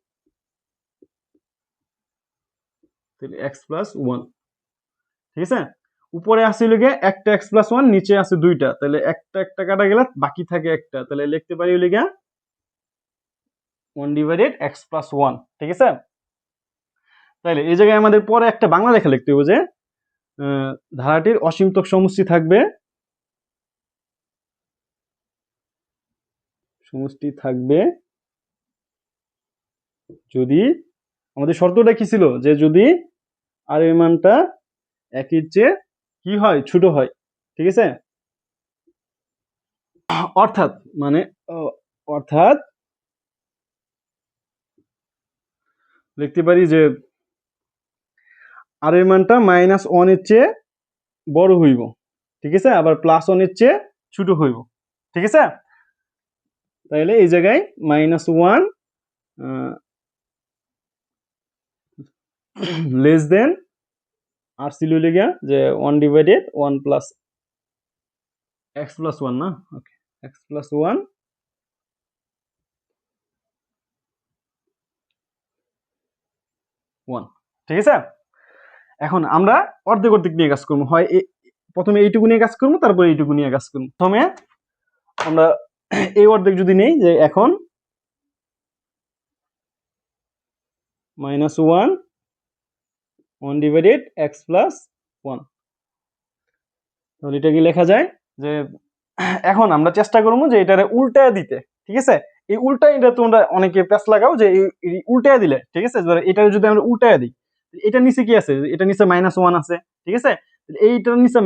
তাহলে এক্স প্লাস 1। ঠিক আছে, উপরে আছে লিখে একটা এক্স প্লাস 1, নিচে আছে দুইটা, তাহলে একটা একটা কাটা গেলে বাকি থাকে একটা, তাহলে লিখতে পারি লিখে 1 ডিভাইডেড এক্স প্লাস 1। ঠিক আছে, তাহলে এই জায়গায় আমাদের পরে একটা বাংলা লেখা লিখতে হবে যে ধারাটির অসীমতক সমষ্টি থাকবে, সমষ্টি থাকবে যদি, আমাদের শর্তটা কি ছিল, যে যদি আর এর মানটা একের চেয়ে কি হয় ছোট হয়। ঠিক আছে, অর্থাৎ মানে অর্থাৎ লিখতে পারি যে আর এর মানটা -1 এর চেয়ে বড় হইব। ঠিক আছে, আবার +1 এর চেয়ে ছোট হইব। ঠিক আছে, তাহলে এই জায়গায় -1 লেস দেন আর ছিল লিগা যে 1 ডিভাইডেড 1 প্লাস x প্লাস 1 না, ওকে, x প্লাস 1 1, ঠিক আছে। এখন আমরা অর্ধেক অর্ধেক নিয়ে কাজ করবো, হয় প্রথমে এইটুকু নিয়ে কাজ করবো, তারপরে এইটুকু নিয়ে কাজ করবো। প্রথমে আমরা এই অর্ধেক যদি নেই, যে এখন -1 1 ডিভাইডেড x প্লাস 1, তাহলে এটা কি লেখা যায় যে এখন আমরা চেষ্টা করবো যে এটারে উল্টায় দিতে, ঠিক আছে। এই উল্টায়, এটা তোমরা অনেকে প্যাচ লাগাও যে এই উল্টায় দিলে, ঠিক আছে, এটা যদি আমরা উল্টায় দিই, এটা নিচে কি আছে, এটা নিচে -1 আছে, ঠিক আছে। এইটার নিচে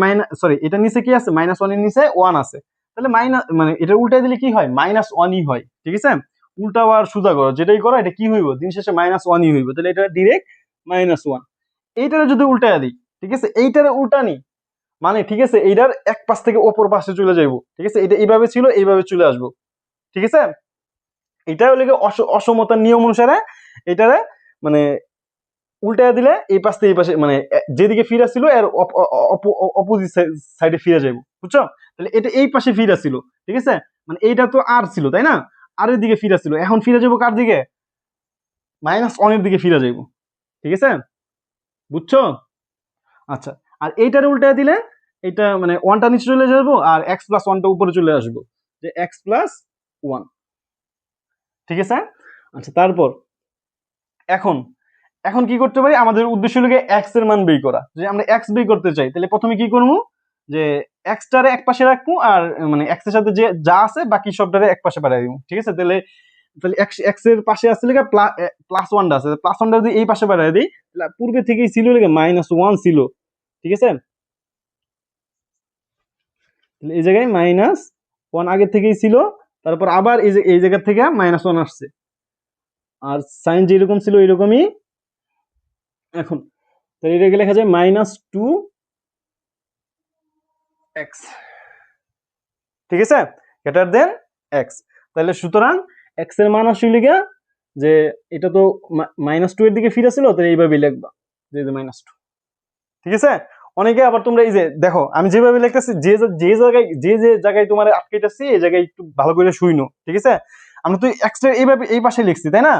এটার নিচে কি আছে, -1 এর নিচে 1 আছে, তাহলে মানে এটা উল্টায় দিলে কি হয়, -1ই হয়, ঠিক আছে। উল্টা আর সোজা করো, যেটাই করো, এটা কি হইব, দিন শেষে -1ই হইব, তাহলে এটা ডিরেক্ট -1। এইটারে যদি উল্টায় দিই, ঠিক আছে, এইটারে উল্টানি মানে, ঠিক আছে, এইটার এক পাশ থেকে অপর পাশে চলে যাইবো, ঠিক আছে, এটা এইভাবে ছিল, এইভাবে চলে আসবো, ঠিক আছে। এটা হলো অসমতার নিয়ম অনুসারে এটারে মানে উল্টায় দিলে এই পাশ থেকে এই পাশে, মানে যেদিকে ফিরা ছিল এর অপোজিট সাইডে ফিরে যাইবো, বুঝছো। তাহলে এটা এই পাশে ফিরা ছিল, ঠিক আছে, মানে এইটা তো আর ছিল, তাই না, আর এর দিকে ফিরা ছিল, এখন ফিরে যাবো কার দিকে, -1 এর দিকে ফিরে যাইবো, ঠিক আছে, বুঝছো। আচ্ছা, আর এইটারে উল্টায় দিলে এটা মানে 1টা নিচে চলে যাবো, আর x প্লাস 1টা উপরে চলে আসবো, যে x প্লাস 1, ঠিক আছে। আচ্ছা, তারপর এখন এখন কি করতে পারি, আমাদের উদ্দেশ্য হলো x এর মান বের করা। যদি আমরা x বের করতে চাই, তাহলে প্রথমে কি করবো, যে x টারে এক পাশে রাখবো, আর মানে x এর সাথে যে যা আছে বাকি সবটারে এক পাশে বাড়াই দিব, ঠিক আছে। তাহলে তাহলে x এর পাশে আছে লেখা +1টা আছে, +1টা যদি এই পাশে বাড়াই দিই, তাহলে পূর্বে থেকেই ছিল লেখা -1 ছিল, ঠিক আছে। তাহলে এই জায়গায় -1 আগে থেকেই ছিল, তারপর আবার এই জায়গা থেকে -1 আসছে, আর সাইন যেরকম ছিল এরকমই এখন। তাহলে এটাকে লেখা যায় -2x, ঠিক আছে, গ্রেটার দেন x। তাহলে সুতরাং x এর মান আসলে গিয়া যে এটা তো -2 এর দিকে ফিরে ছিল, তাহলে এইভাবে লিখবা যে -2, ঠিক আছে। অনেকে আবার তোমরা এই যে দেখো, আমি যেভাবে লিখতেছি, যে জায়গায় তোমার আটকাইতেছি, এই জায়গায় একটু ভালো করে শুইনো, ঠিক আছে। আমরা তো x এর এইভাবে এই পাশে লিখছি, তাই না।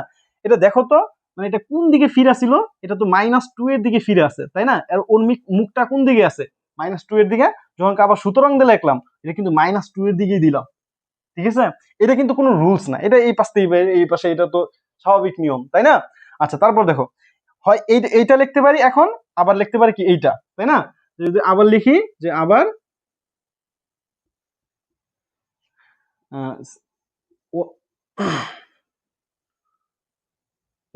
এটা দেখো তো, মানে এটা কোন দিকে ফিরে ছিল, এটা তো -2 এর দিকে ফিরে আছে, তাই না। আর ওর মুখটা কোন দিকে আছে, -2 এর দিকে। যখন আবার সুতরাং দিয়ে লিখলাম, এটা কিন্তু -2 এর দিকেই দিলাম, ঠিক আছে। এটা কিন্তু কোনো রুলস না, এটা এই পাশ থেকে এই পাশে, এটা তো স্বাভাবিক নিয়ম, তাই না। আচ্ছা, তারপর দেখো, হয় এইটা লিখতে পারি এখন, আবার লিখতে পারি কি এইটা, তাই না। যদি আবার লিখি, যে আবার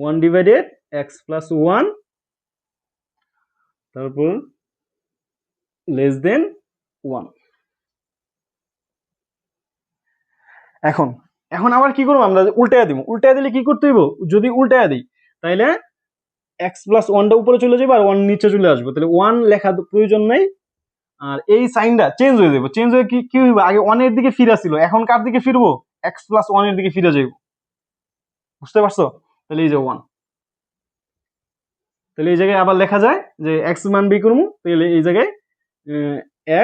1 ডিভাইডেড x প্লাস 1, তারপর লেস দেন 1। এখন এখন আবার কি করবো, আমরা উল্টায় দিব, উল্টায় দিলে কি করতে হইব, যদি উল্টায় দিই, তাইলে x প্লাস 1টা উপরে চলে যাবে, আর 1 নিচে চলে আসবে, তাহলে 1 লেখা প্রয়োজন নাই, আর এই সাইনটা চেঞ্জ হয়ে যাবে। চেঞ্জ হয়ে কি হইব, আগে 1 এর দিকে ফিরা ছিল, এখন কার দিকে ফিরবো, x প্লাস 1 এর দিকে ফিরে যাইব, বুঝতে পারছো। তাহলে এই যে 1, তাহলে এই জায়গায় আবার লেখা যায় যে x মান বের করবো, তাহলে এই জায়গায়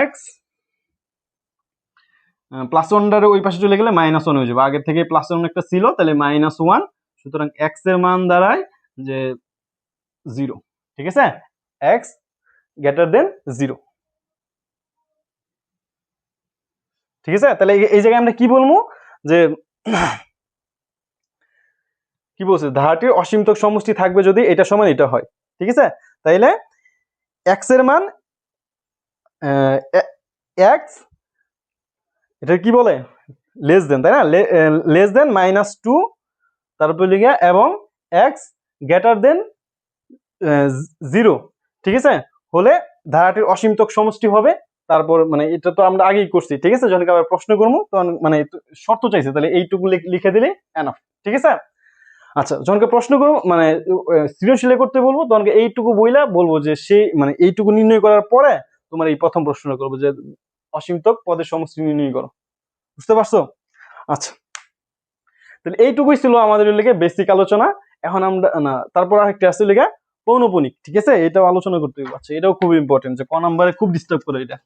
x +1টারে ওই পাশে চলে গেলে -1 হয়ে যাবে, আগে থেকে +1 একটা ছিল, তাহলে -1, সুতরাং x এর মান দাঁড়ায় যে 0, ঠিক আছে, x গ্রেটার দেন 0, ঠিক আছে। তাহলে এই জায়গায় আমরা কি বলবো, যে কি বলছে, ধারাটির অসীমতক সমষ্টি থাকবে যদি এটা সমান এটা হয়, ঠিক আছে। তাইলে x এর মান x, এটা কি বলে, লেস দেন, তাই না, লেস দেন -2, তারপর লিখে এবং x গ্রেটার দেন 0, ঠিক আছে, হলে ধারাটির অসীমতক সমষ্টি হবে। তারপর মানে এটা তো আমরা আগেই করছি, ঠিক আছে, যখন আবার প্রশ্ন করবো তখন মানে শর্ত চাইছে, তাহলে এইটুকু লিখে দিলে এনাফ, ঠিক আছে। আচ্ছা, যখন প্রশ্ন করবো মানে সৃজনশীল করতে বলবো, তখন এইটুকু বইলা বলবো যে সেই মানে এইটুকু নির্ণয় করার পরে তোমার এই প্রথম প্রশ্ন করবো যে অসীমতক পদের সমষ্টি নির্ণয় করো, বুঝতে পারছো। আচ্ছা, তাহলে এইটুকুই ছিল আমাদের লিখে বেসিক আলোচনা। এখন আমরা না, তারপর আরেকটা আছে লিখে পৌনপুনিক, ঠিক আছে, এটাও আলোচনা করতে হবে। আচ্ছা, এটাও খুব ইম্পর্টেন্ট, যে ক নাম্বারে খুব ডিস্টার্ব করে এটা।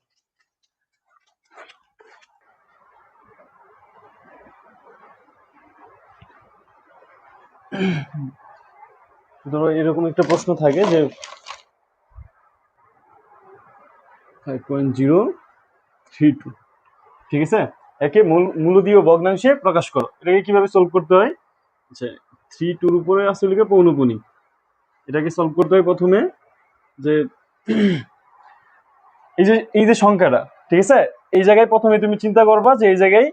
ধরো এরকম একটা প্রশ্ন থাকে যে 5.032, ঠিক আছে, একে মূলদীয় ভগ্নাংশে প্রকাশ করো। এটাকে কিভাবে সলভ করতে হয়? আচ্ছা, 3 2 উপরে আসলে লিখে পৌনপুনিক, এটাকে সলভ করতে হয় প্রথমে যে এই যে সংখ্যাটা, ঠিক আছে, এই জায়গায় প্রথমে তুমি চিন্তা করবা যে এই জায়গায়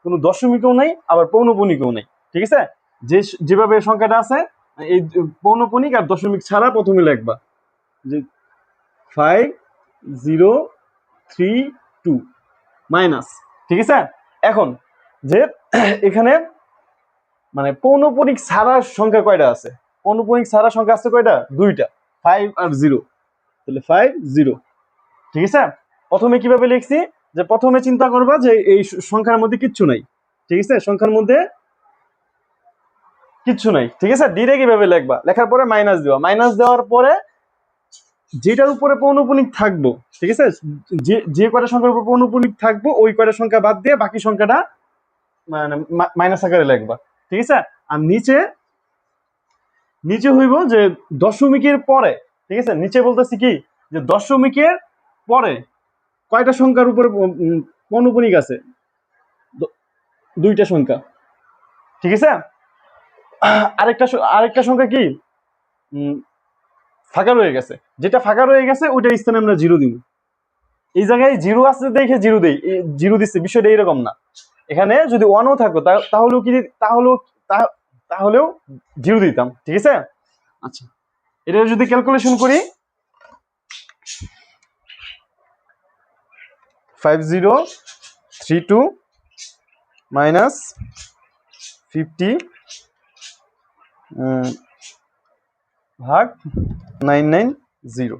কোনো দশমিকও নাই, আবার পৌনপুনিকও নাই, ঠিক আছে। যেভাবে সংখ্যাটা আছে, এই পৌনপুনিক আর দশমিক ছাড়া প্রথমে লিখবা যে 5032 মাইনাস, ঠিক আছে। এখন যে এখানে মানে পৌনপুনিক ছাড়া সংখ্যা কয়টা আছে? পৌনপুনিক ছাড়া সংখ্যা আছে কয়টা? দুইটা, 5 আর 0, তাহলে 50, ঠিক আছে। প্রথমে কিভাবে লিখছি, যে প্রথমে চিন্তা করবা যে এই সংখ্যার মধ্যে কিচ্ছু নাই, ঠিক আছে, সংখ্যার মধ্যে কিচ্ছু নাই, ঠিক আছে। ডিরেক্ট কিভাবে লিখবা, লেখার পরে মাইনাস দিবা, মাইনাস দেওয়ার পরে যেটার উপরে পৌনপুনিক থাকবো, ঠিক আছে, যে কয়টা সংখ্যার উপর পৌনপুনিক থাকবো ওই কয়টা সংখ্যা বাদ দিয়ে বাকি সংখ্যাটা মানে মাইনাস আকারে লিখবা, ঠিক আছে। আর নিচে নিচে হইব যে দশমিকের পরে, ঠিক আছে, নিচে বলতেছি কি যে দশমিকের পরে কয়টা সংখ্যার উপরে পৌনপুনিক আছে? দুইটা সংখ্যা, ঠিক আছে। আরেকটা আরেকটা সংখ্যা কি ফাঁকা রয়ে গেছে, যেটা ফাঁকা রয়ে গেছে ওইটার স্থানে আমরা 0 দিব। এই জায়গায় 0 আছে দেখে 0 দেই, 0 দিচ্ছে, বিষয়টা এরকম না। এখানে যদি 1ও থাকতো তাহলেও কি, তাহলেও 0 দিতাম, ঠিক আছে। আচ্ছা, এটা যদি ক্যালকুলেশন করি 5032 মাইনাস 50 ভাগ 990,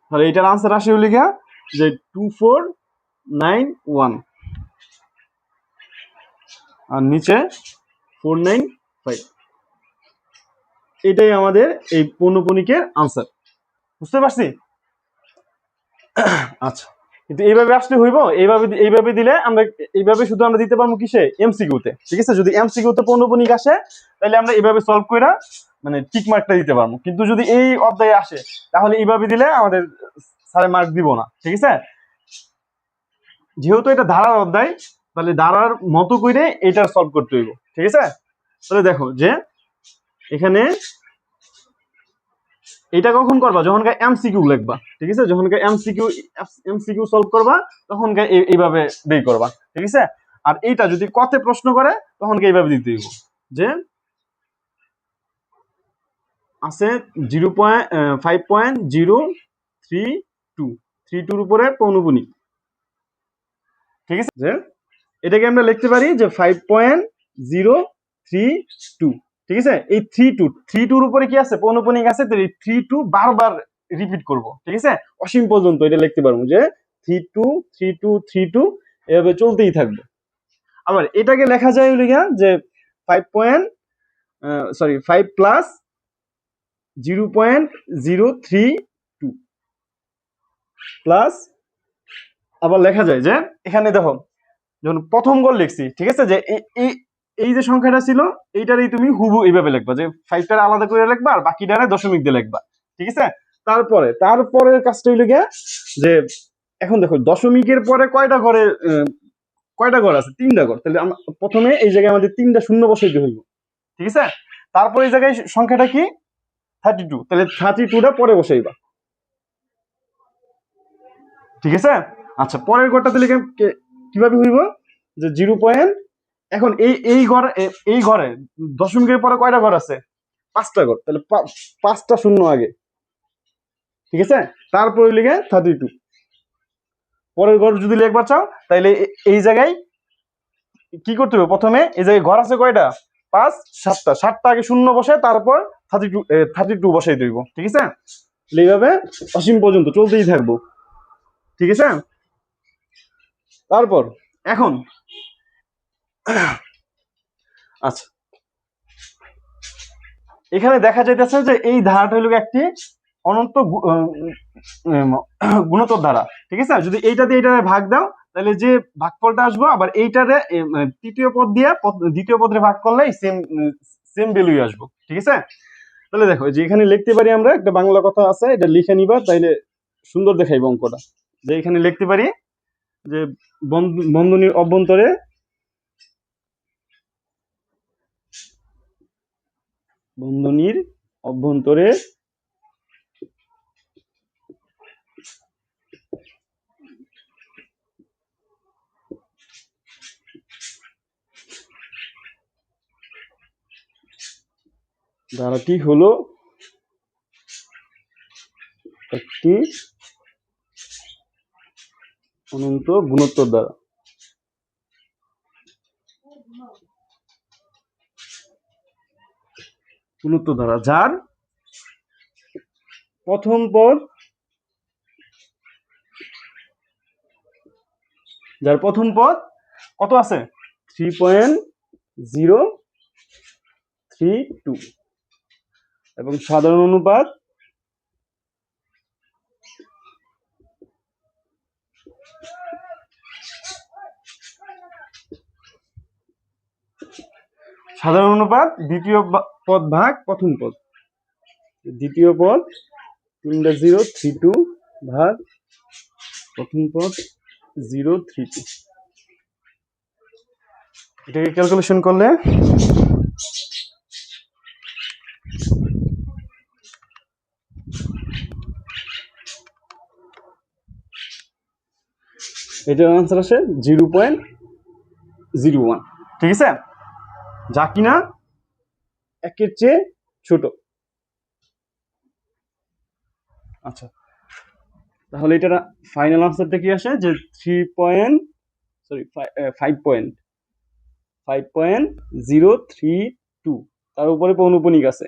তাহলে এটার আনসার আসে হলো গিয়া যে 2491, আর নিচে 495। এটাই আমাদের এই পৌনপুনিকের আনসার, বুঝতে পারছি? আচ্ছা, কিন্তু এইভাবে আসলে হইব? এইভাবে দিলে আমরা এইভাবে শুধু আমরা দিতে পারবো কিসে? এমসিকিউতে, ঠিক আছে। যদি এমসিকিউতে পৌনপুনিক আসে তাহলে আমরা এইভাবে সলভ করে মানে টিক মার্কটা দিতে পারবো, কিন্তু যদি এই অধ্যায়ে আসে তাহলে এইভাবে দিলে আমাদের স্যারে মার্ক দিব না, ঠিক আছে। যেহেতু এটা ধারার অধ্যায়, তাহলে ধারার মতো করে এটা সলভ করতে হইব, ঠিক আছে। তাহলে দেখো যে এখানে এটা কখন করবা? যখনকার এমসিকিউ লিখবা, ঠিক আছে, যখনকার এমসিকিউ সলভ করবা তখনকার এইভাবে বের করবা, ঠিক আছে। আর এইটা যদি কতে প্রশ্ন করে তখনকে এইভাবে দিতে হইব যে আছে 5.032 উপরে পৌনপুনিক, ঠিক আছে। যে এটাকে আমরা লিখতে পারি যে 5.032, ঠিক আছে। এই 32 উপরে কি আছে? পৌনপুনিক আছে, তো এই 32 বারবার রিপিট করব, ঠিক আছে, অসীম পর্যন্ত এটা লিখতে পারবো যে 32 এভাবে চলতেই থাকবে। আবার এটাকে লেখা যায় হলো গিয়া যে 5 প্লাস 0.032 প্লাস, আবার লেখা যায় যে এখানে দেখো যখন প্রথম গড় লিখছি, ঠিক আছে, যে এই যে সংখ্যাটা ছিল এইটারই তুমি হুবু এইভাবে লিখবা, যে 5টার আলাদা করে লিখবা আর বাকিটারে দশমিক দিয়ে লিখবা, ঠিক আছে। তারপরের কাজটা হইলো গিয়া যে এখন দেখো দশমিকের পরে কয়টা ঘর আছে? 3টা ঘর, তাহলে আমরা প্রথমে এই জায়গায় আমাদের 3টা শূন্য বসাইতে হইব, ঠিক আছে। তারপর এই জায়গায় সংখ্যাটা কি? 32, তাহলে 32টা পরে বসাইবা, ঠিক আছে। আচ্ছা, পরের ঘরটা তাহলে কিভাবে হইব? যে 0. এখন এই ঘরে দশমিকের পরে কয়টা ঘর আছে? 5টা ঘর, তাহলে 5টা শূন্য আগে, ঠিক আছে। তারপর লিখে 32 পরের ঘর যদি লিখবার চাও তাহলে এই জায়গায় কি করতে হবে? প্রথমে এই জায়গায় ঘর আছে কয়টা? 5 7টা আগে শূন্য বসে তারপর 32 বসাই দিব, ঠিক আছে। এইভাবে অসীম পর্যন্ত চলতেই থাকবো, ঠিক আছে। তারপর এখন আচ্ছা, এখানে দেখা যাইতেছে যে এই ধারাটা হলো একটি অনন্ত গুণোত্তর ধারা, ঠিক আছে। যদি এইটা দিয়ে এটা ভাগ দাও তাহলে যে ভাগফলটা আসবো আবার এইটারে তৃতীয় পদ দিয়ে দ্বিতীয় পদে ভাগ করলে সেম সেম ভ্যালুই আসবো, ঠিক আছে। তাহলে দেখো যে এখানে লিখতে পারি আমরা একটা বাংলা কথা আছে, এটা লিখে নিবা তাইলে সুন্দর দেখাইব অঙ্কটা। যে এখানে লিখতে পারি যে বন্ধনীর অভ্যন্তরে ধারাটি হলো একটি অনন্ত গুণোত্তর ধারা। যার প্রথম পদ কত আছে 3.032 এবং সাধারণ অনুপাত দ্বিতীয় পদ ভাগ প্রথম পদ, দ্বিতীয় পদ 3.032 ভাগ প্রথম পদ 032। এটাকে ক্যালকুলেশন করলে এটার আনসার আসে 0.01, ঠিক আছে, যা কিনা একের চেয়ে ছোট। আচ্ছা, তাহলে এটার ফাইনাল আনসারটা কি আসে যে 5.032, তার উপরে পৌনঃপুনিক আছে,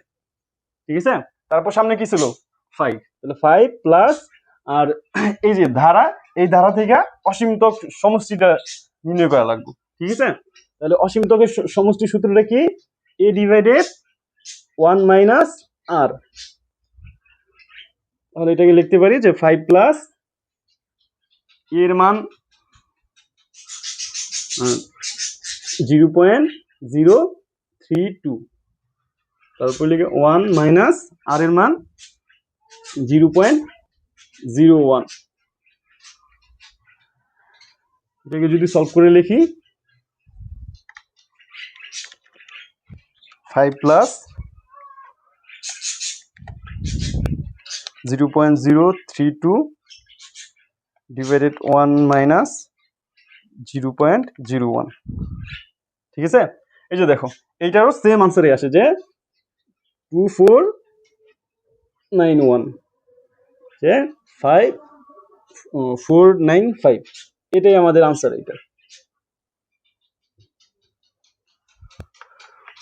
ঠিক আছে। তারপর সামনে কি ছিল 5, তাহলে 5 প্লাস আর এই যে ধারা, এই ধারা থেকে অসীমতক সমষ্টিটা নির্ণয় করা লাগবে, ঠিক আছে। তাহলে অসীমতকের সমষ্টি সূত্রটা কি a ডিভাইডেড 1 মাইনাস r। তাহলে এটাকে লিখতে পারি যে 5 প্লাস এর মান 0.032, তারপর লিখে 1 মাইনাস আর এর মান 0.01। এটাকে যদি সলভ করে লিখি 5 প্লাস 0.032 ডিভাইডেড 1 মাইনাস 0.01, ঠিক আছে। এই যে দেখো এইটারও সেম আনসারে আসে যে 2491, যে 5495, এটাই আমাদের আনসার। এটা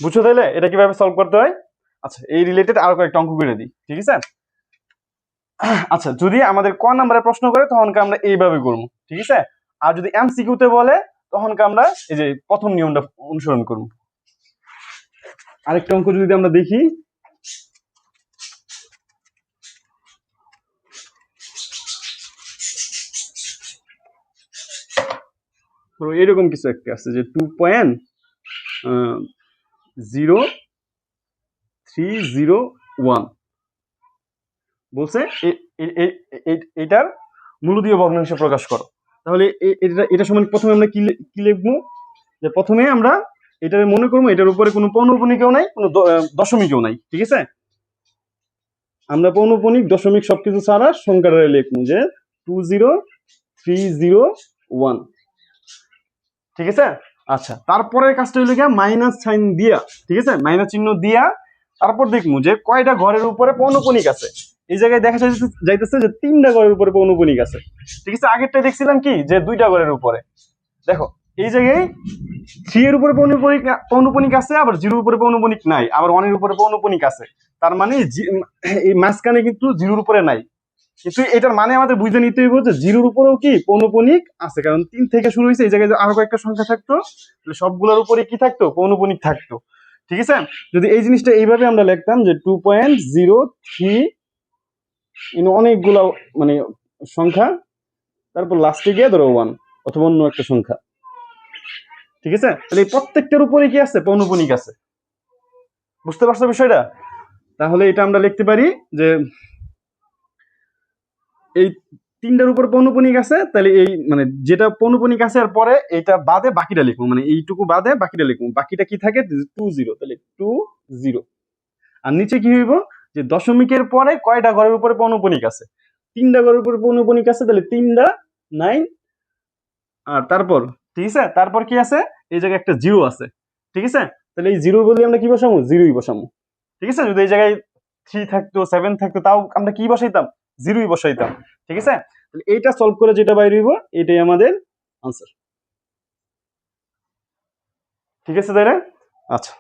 বুঝছো তাইলে এটা কিভাবে সলভ করতে হয়। আচ্ছা, এই রিলেটেড আরো কয়েকটা অঙ্ক করে দিই, ঠিক আছে। আচ্ছা, যদি আমাদের ক নাম্বারের প্রশ্ন করে তখন আমরা এইভাবে করবো, ঠিক আছে। আর যদি এমসিকিউতে বলে তখন আমরা এই যে প্রথম নিয়মটা অনুসরণ করবো। আরেকটা অঙ্ক যদি আমরা দেখি, এরকম কিছু একটা আছে যে 2.0301 বলছে এটার মূলদীয় ভগ্নাংশ প্রকাশ করো। তাহলে এটা সমান প্রথমে আমরা কি লিখবো, যে প্রথমে আমরা এটার মনে করবো এটার উপরে কোনো পৌনঃপুনিকও নাই, কোনো দশমিকও নাই, ঠিক আছে। আমরা পৌনঃপুনিক দশমিক সবকিছু ছাড়া সংখ্যাটা লিখবো যে 20301, ঠিক আছে। আচ্ছা, তারপরের কাজটা হইল গিয়া মাইনাস সাইন দিয়া, ঠিক আছে, মাইনাস চিহ্ন দিয়া তারপর দেখবো যে কয়টা ঘরের উপরে পৌনঃপুনিক আছে। এই জায়গায় দেখা যাইতেছে যে 3টা ঘরের উপরে পৌনঃপুনিক আছে, ঠিক আছে। আগেরটা দেখছিলাম কি যে 2টা ঘরের উপরে। দেখো এই জায়গায় 3 এর উপরে পৌনঃপুনিক আছে, আবার 0 উপরে পৌনঃপুনিক নাই, আবার 1 এর উপরে পৌনঃপুনিক আছে। তার মানে এই মাঝখানে কিন্তু 0 উপরে নাই, কিন্তু এটার মানে আমাদের বুঝে নিতে হইব যে 0 উপরেও কি পৌনঃপুনিক আছে, কারণ 3 থেকে শুরু হয়েছে। এই জায়গায় আরো কয়েকটা সংখ্যা থাকতো, সবগুলোর উপরে কি থাকতো, পৌনঃপুনিক থাকতো। ঠিক আছে, যদি এই জিনিসটা এইভাবে আমরা লিখতাম যে 2.03 অনেকগুলো মানে সংখ্যা, তারপর লাস্টে গিয়ে ধরো 1 অথবা অন্য একটা সংখ্যা। ঠিক আছে, তাহলে এই প্রত্যেকটার উপরে কি আছে, পৌনঃপুনিক আছে। বুঝতে পারছো বিষয়টা? তাহলে এটা আমরা লিখতে পারি যে এই তিনটার উপর পৌনঃপুনিক আছে, তাহলে এই মানে যেটা পৌনঃপুনিক আছে এর পরে এটা বাদে বাকিটা লিখবো, মানে এইটুকু বাদে বাকিটা লিখবো। বাকিটা কি থাকে, 20, তাহলে 20। আর নিচে কি হইব, যে দশমিকের পরে কয়টা ঘরের উপরে পৌনঃপুনিক আছে, 3টা ঘরের উপরে পৌনঃপুনিক আছে, তাহলে 3টা 9। আর তারপর ঠিক আছে, তারপর কি আছে, এই জায়গায় একটা জিরো আছে। ঠিক আছে, তাহলে এই জিরো বলে আমরা কি বসাবো, জিরোই বসাবো। ঠিক আছে, যদি এই জায়গায় 3 থাকতো 7 থাকতো তাও আমরা কি বসাইতাম, জিরোই বসাইতাম। ঠিক আছে, তাহলে এইটা সলভ করে যেটা বাইরে হইব এটাই আমাদের আনসার। ঠিক আছে তাইলে, আচ্ছা।